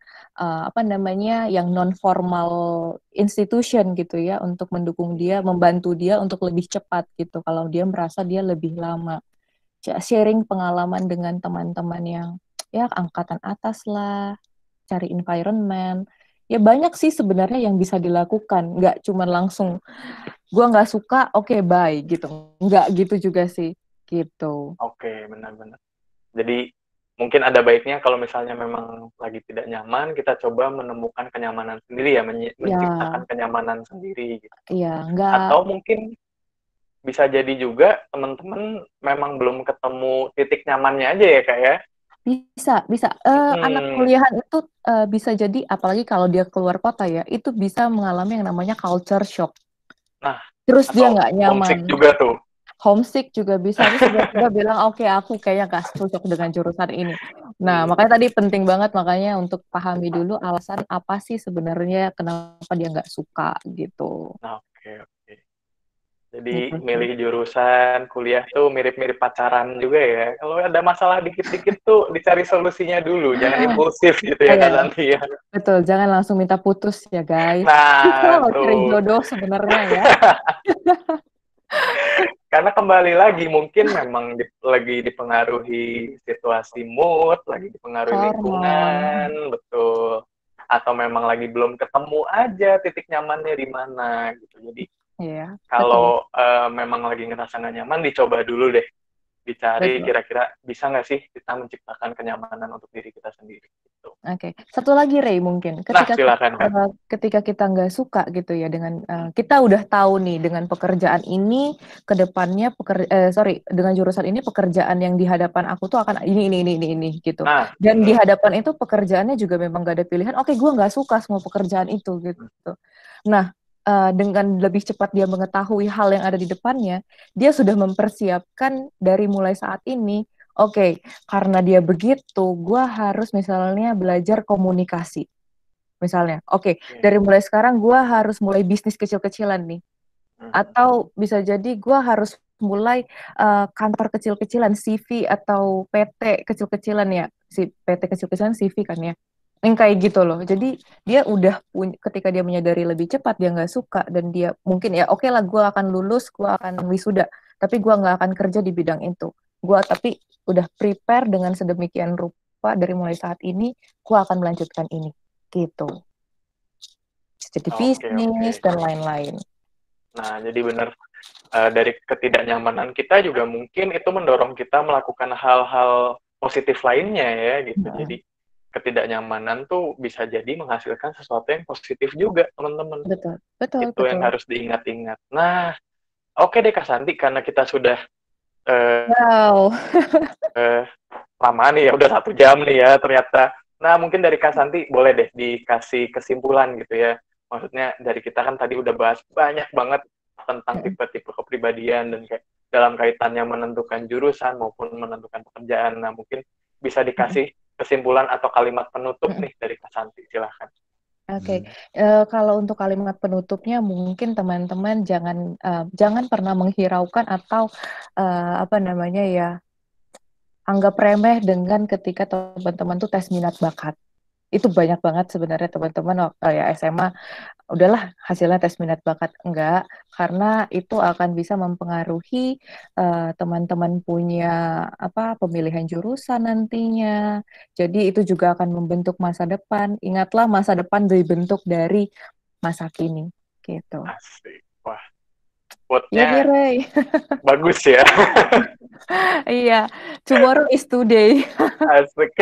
yang non formal institution gitu ya untuk mendukung dia, membantu dia untuk lebih cepat gitu. Kalau dia merasa dia lebih lama, sharing pengalaman dengan teman-teman yang ya angkatan atas lah, cari environment. Ya banyak sih sebenarnya yang bisa dilakukan, nggak cuma langsung gue nggak suka, oke, bye gitu, nggak gitu juga sih gitu. Oke, benar-benar. Jadi mungkin ada baiknya kalau misalnya memang lagi tidak nyaman, kita coba menemukan kenyamanan sendiri ya, menciptakan kenyamanan sendiri gitu. Iya, enggak. Atau mungkin bisa jadi juga teman-teman memang belum ketemu titik nyamannya aja ya Kak ya? Bisa. Anak kuliahan itu bisa jadi, apalagi kalau dia keluar kota ya, itu bisa mengalami yang namanya culture shock. Nah, terus dia nggak nyaman. Homesick juga tuh. Homesick juga bisa. Terus tiba-tiba bilang, oke, aku kayaknya nggak cocok dengan jurusan ini. Nah, makanya tadi penting banget makanya untuk pahami dulu alasan apa sih sebenarnya kenapa dia nggak suka gitu. Oke. Jadi milih jurusan kuliah tuh mirip-mirip pacaran juga ya. Kalau ada masalah dikit-dikit tuh dicari solusinya dulu, jangan impulsif gitu ya kan nanti ya. Betul, jangan langsung minta putus ya guys. Nah, cari jodoh sebenarnya ya. Karena kembali lagi mungkin memang lagi dipengaruhi situasi mood, lagi dipengaruhi lingkungan, betul. Atau memang lagi belum ketemu aja titik nyamannya di mana gitu. Jadi kalau memang lagi ngerasa nggak nyaman, dicoba dulu deh. Dicari kira-kira bisa nggak sih kita menciptakan kenyamanan untuk diri kita sendiri. Gitu. Oke. Satu lagi Ray mungkin. Ketika kita nggak suka gitu ya dengan kita udah tahu nih dengan pekerjaan ini ke depannya dengan jurusan ini pekerjaan yang di hadapan aku tuh akan ini gitu. Dan di hadapan itu pekerjaannya juga memang nggak ada pilihan. Oke, gue nggak suka semua pekerjaan itu gitu. Nah, dengan lebih cepat dia mengetahui hal yang ada di depannya, dia sudah mempersiapkan dari mulai saat ini. Oke, karena dia begitu, gue harus misalnya belajar komunikasi. Misalnya, dari mulai sekarang gue harus mulai bisnis kecil-kecilan nih. Atau bisa jadi gue harus mulai kantor kecil-kecilan, CV atau PT kecil-kecilan ya. PT kecil-kecilan CV kan ya. Yang kayak gitu loh. Jadi dia udah ketika dia menyadari lebih cepat dia nggak suka dan dia mungkin ya oke lah gue akan lulus, gue akan wisuda, tapi gue nggak akan kerja di bidang itu. Gue tapi udah prepare dengan sedemikian rupa dari mulai saat ini gue akan melanjutkan ini gitu. Jadi bisnis dan lain-lain. Nah, jadi benar dari ketidaknyamanan kita juga mungkin itu mendorong kita melakukan hal-hal positif lainnya ya gitu. Jadi ketidaknyamanan tuh bisa jadi menghasilkan sesuatu yang positif juga, teman-teman. Betul. Itu yang harus diingat-ingat. Nah, oke deh Kak Santi, karena kita sudah lama nih ya, udah 1 jam nih ya ternyata. Nah, mungkin dari Kak Santi boleh deh dikasih kesimpulan gitu ya. Maksudnya dari kita kan tadi udah bahas banyak banget tentang tipe-tipe kepribadian dan kayak dalam kaitannya menentukan jurusan maupun menentukan pekerjaan. Nah, mungkin bisa dikasih kesimpulan atau kalimat penutup nih dari Kak Santi, silahkan. Oke, kalau untuk kalimat penutupnya mungkin teman-teman jangan pernah menghiraukan atau apa namanya ya, anggap remeh dengan ketika teman-teman tuh tes minat bakat. Itu banyak banget sebenarnya teman-teman ya SMA, udahlah hasilnya tes minat bakat. Enggak, karena itu akan bisa mempengaruhi teman-teman punya pemilihan jurusan nantinya. Jadi itu juga akan membentuk masa depan. Ingatlah, masa depan dibentuk dari masa kini gitu. Asik. Wah, Ya, quote-nya Ray. bagus ya. Iya, tomorrow is today. Asik.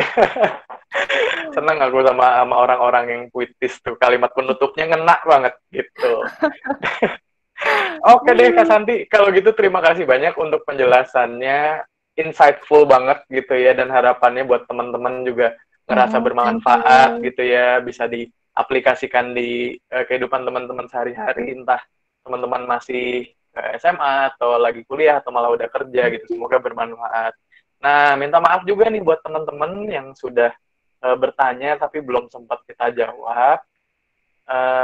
Senang aku sama orang-orang yang puitis tuh. Kalimat penutupnya ngena banget gitu. Oke deh Kak Santi, kalau gitu terima kasih banyak untuk penjelasannya. Insightful banget gitu ya, dan harapannya buat teman-teman juga ngerasa bermanfaat gitu ya, bisa diaplikasikan di kehidupan teman-teman sehari-hari, entah teman-teman masih SMA atau lagi kuliah atau malah udah kerja gitu. Semoga bermanfaat. Nah, minta maaf juga nih buat teman-teman yang sudah bertanya tapi belum sempat kita jawab.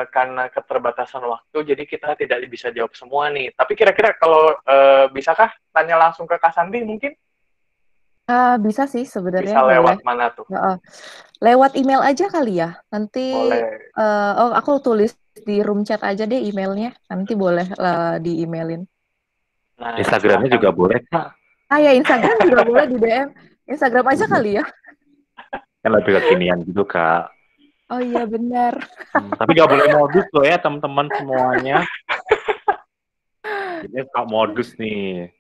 Karena keterbatasan waktu, jadi kita tidak bisa jawab semua nih. Tapi kira-kira kalau bisakah tanya langsung ke Kak Santi mungkin? Bisa sih sebenarnya. Bisa lewat boleh. mana tuh? Lewat email aja kali ya. Nanti boleh. Aku tulis di room chat aja deh emailnya. Nanti boleh di-emailin. Nah, Instagramnya juga boleh Kak. Ya, Instagram juga boleh di DM. Instagram aja kali ya. Kan lebih kekinian gitu Kak. Oh iya benar. Tapi nggak boleh modus loh ya teman-teman semuanya. Ini Kak modus nih.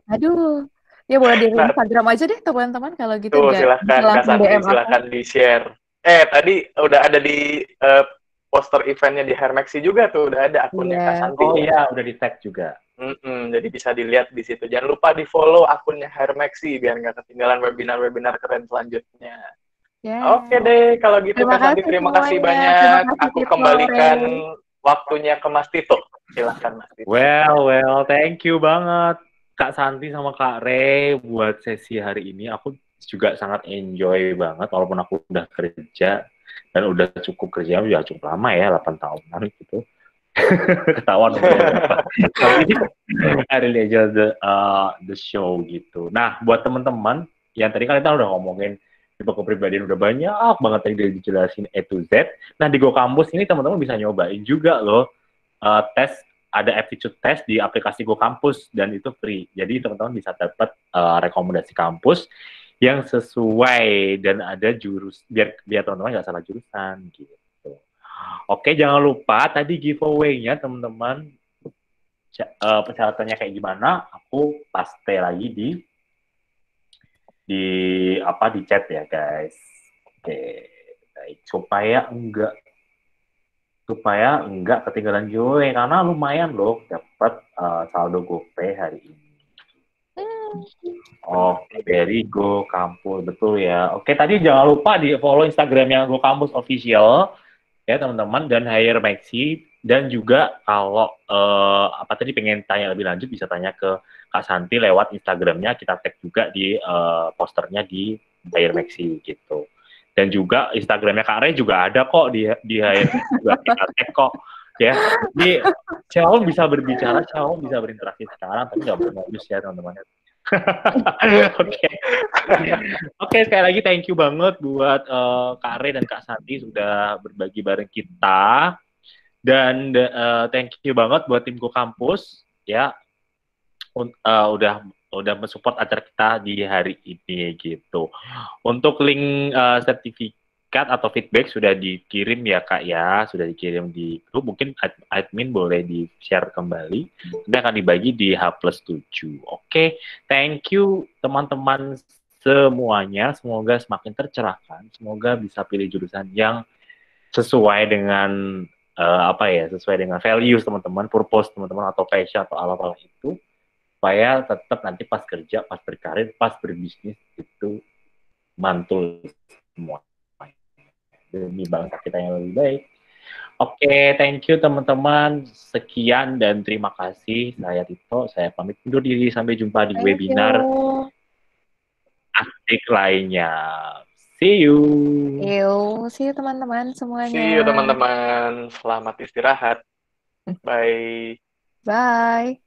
Aduh. Ya boleh di Instagram aja deh teman-teman kalau gitu. Tuh silakan Kak Santi, silakan di-share. Tadi udah ada di poster eventnya di Hermexi juga tuh, udah ada akunnya Kak Santi. Oh iya, udah di-tag juga. Jadi bisa dilihat di situ. Jangan lupa di-follow akunnya Hermexi biar nggak ketinggalan webinar-webinar keren selanjutnya. Oke deh, kalau gitu Kak Santi, terima kasih banyak. Aku kembalikan waktunya ke Mas Tito. Silahkan Mas Tito. Well, thank you banget Kak Santi sama Kak Ray buat sesi hari ini. Aku juga sangat enjoy banget, walaupun aku udah kerja dan udah cukup kerja, udah cukup lama ya, 8 tahunan gitu. Ketahuan tapi I really enjoy the show gitu. Nah, buat teman-teman yang tadi kan kita udah ngomongin tipe kepribadian udah banyak banget yang udah dijelasin A to Z. Nah, di Go Kampus ini teman-teman bisa nyobain juga loh tes, ada aptitude test di aplikasi Go Kampus dan itu free. Jadi teman-teman bisa dapat rekomendasi kampus yang sesuai dan ada biar teman-teman nggak salah jurusan gitu. Oke, jangan lupa tadi giveaway-nya teman-teman. Persyaratannya kayak gimana? Aku paste lagi di chat ya guys. Oke, baik, supaya enggak ketinggalan giveaway karena lumayan loh dapat saldo GoPay hari ini. Oke, dari Go Kampus, betul ya. Oke, tadi jangan lupa di follow Instagramnya Go Kampus Official ya teman-teman, dan Hire Maxi. Dan juga kalau tadi pengen tanya lebih lanjut bisa tanya ke Kak Santi lewat Instagramnya, kita tag juga di posternya di Hire Maxi gitu. Dan juga Instagramnya Kak Ray juga ada kok di Hire juga kita tag kok ya. Jadi Ciao bisa berbicara, Ciao bisa berinteraksi sekarang, tapi nggak bermodus ya teman-teman. Oke, sekali lagi thank you banget buat Kak Ray dan Kak Santi sudah berbagi bareng kita. Dan thank you banget buat tim Go Kampus ya, udah mensupport acara kita di hari ini gitu. Untuk link sertifikat atau feedback sudah dikirim ya Kak ya, sudah dikirim di grup, mungkin admin boleh di-share kembali, nanti akan dibagi di H+7. Oke, thank you teman-teman semuanya, semoga semakin tercerahkan, semoga bisa pilih jurusan yang sesuai dengan sesuai dengan values teman-teman, purpose teman-teman, atau passion atau apa itu, supaya tetap nanti pas kerja, pas berkarir, pas berbisnis itu mantul semua demi bangsa kita yang lebih baik. Oke, thank you teman-teman. Sekian dan terima kasih. Saya Tito, saya pamit undur diri. Sampai jumpa di webinar asik lainnya. See you. See you teman-teman semuanya. See you teman-teman. Selamat istirahat. Bye. Bye.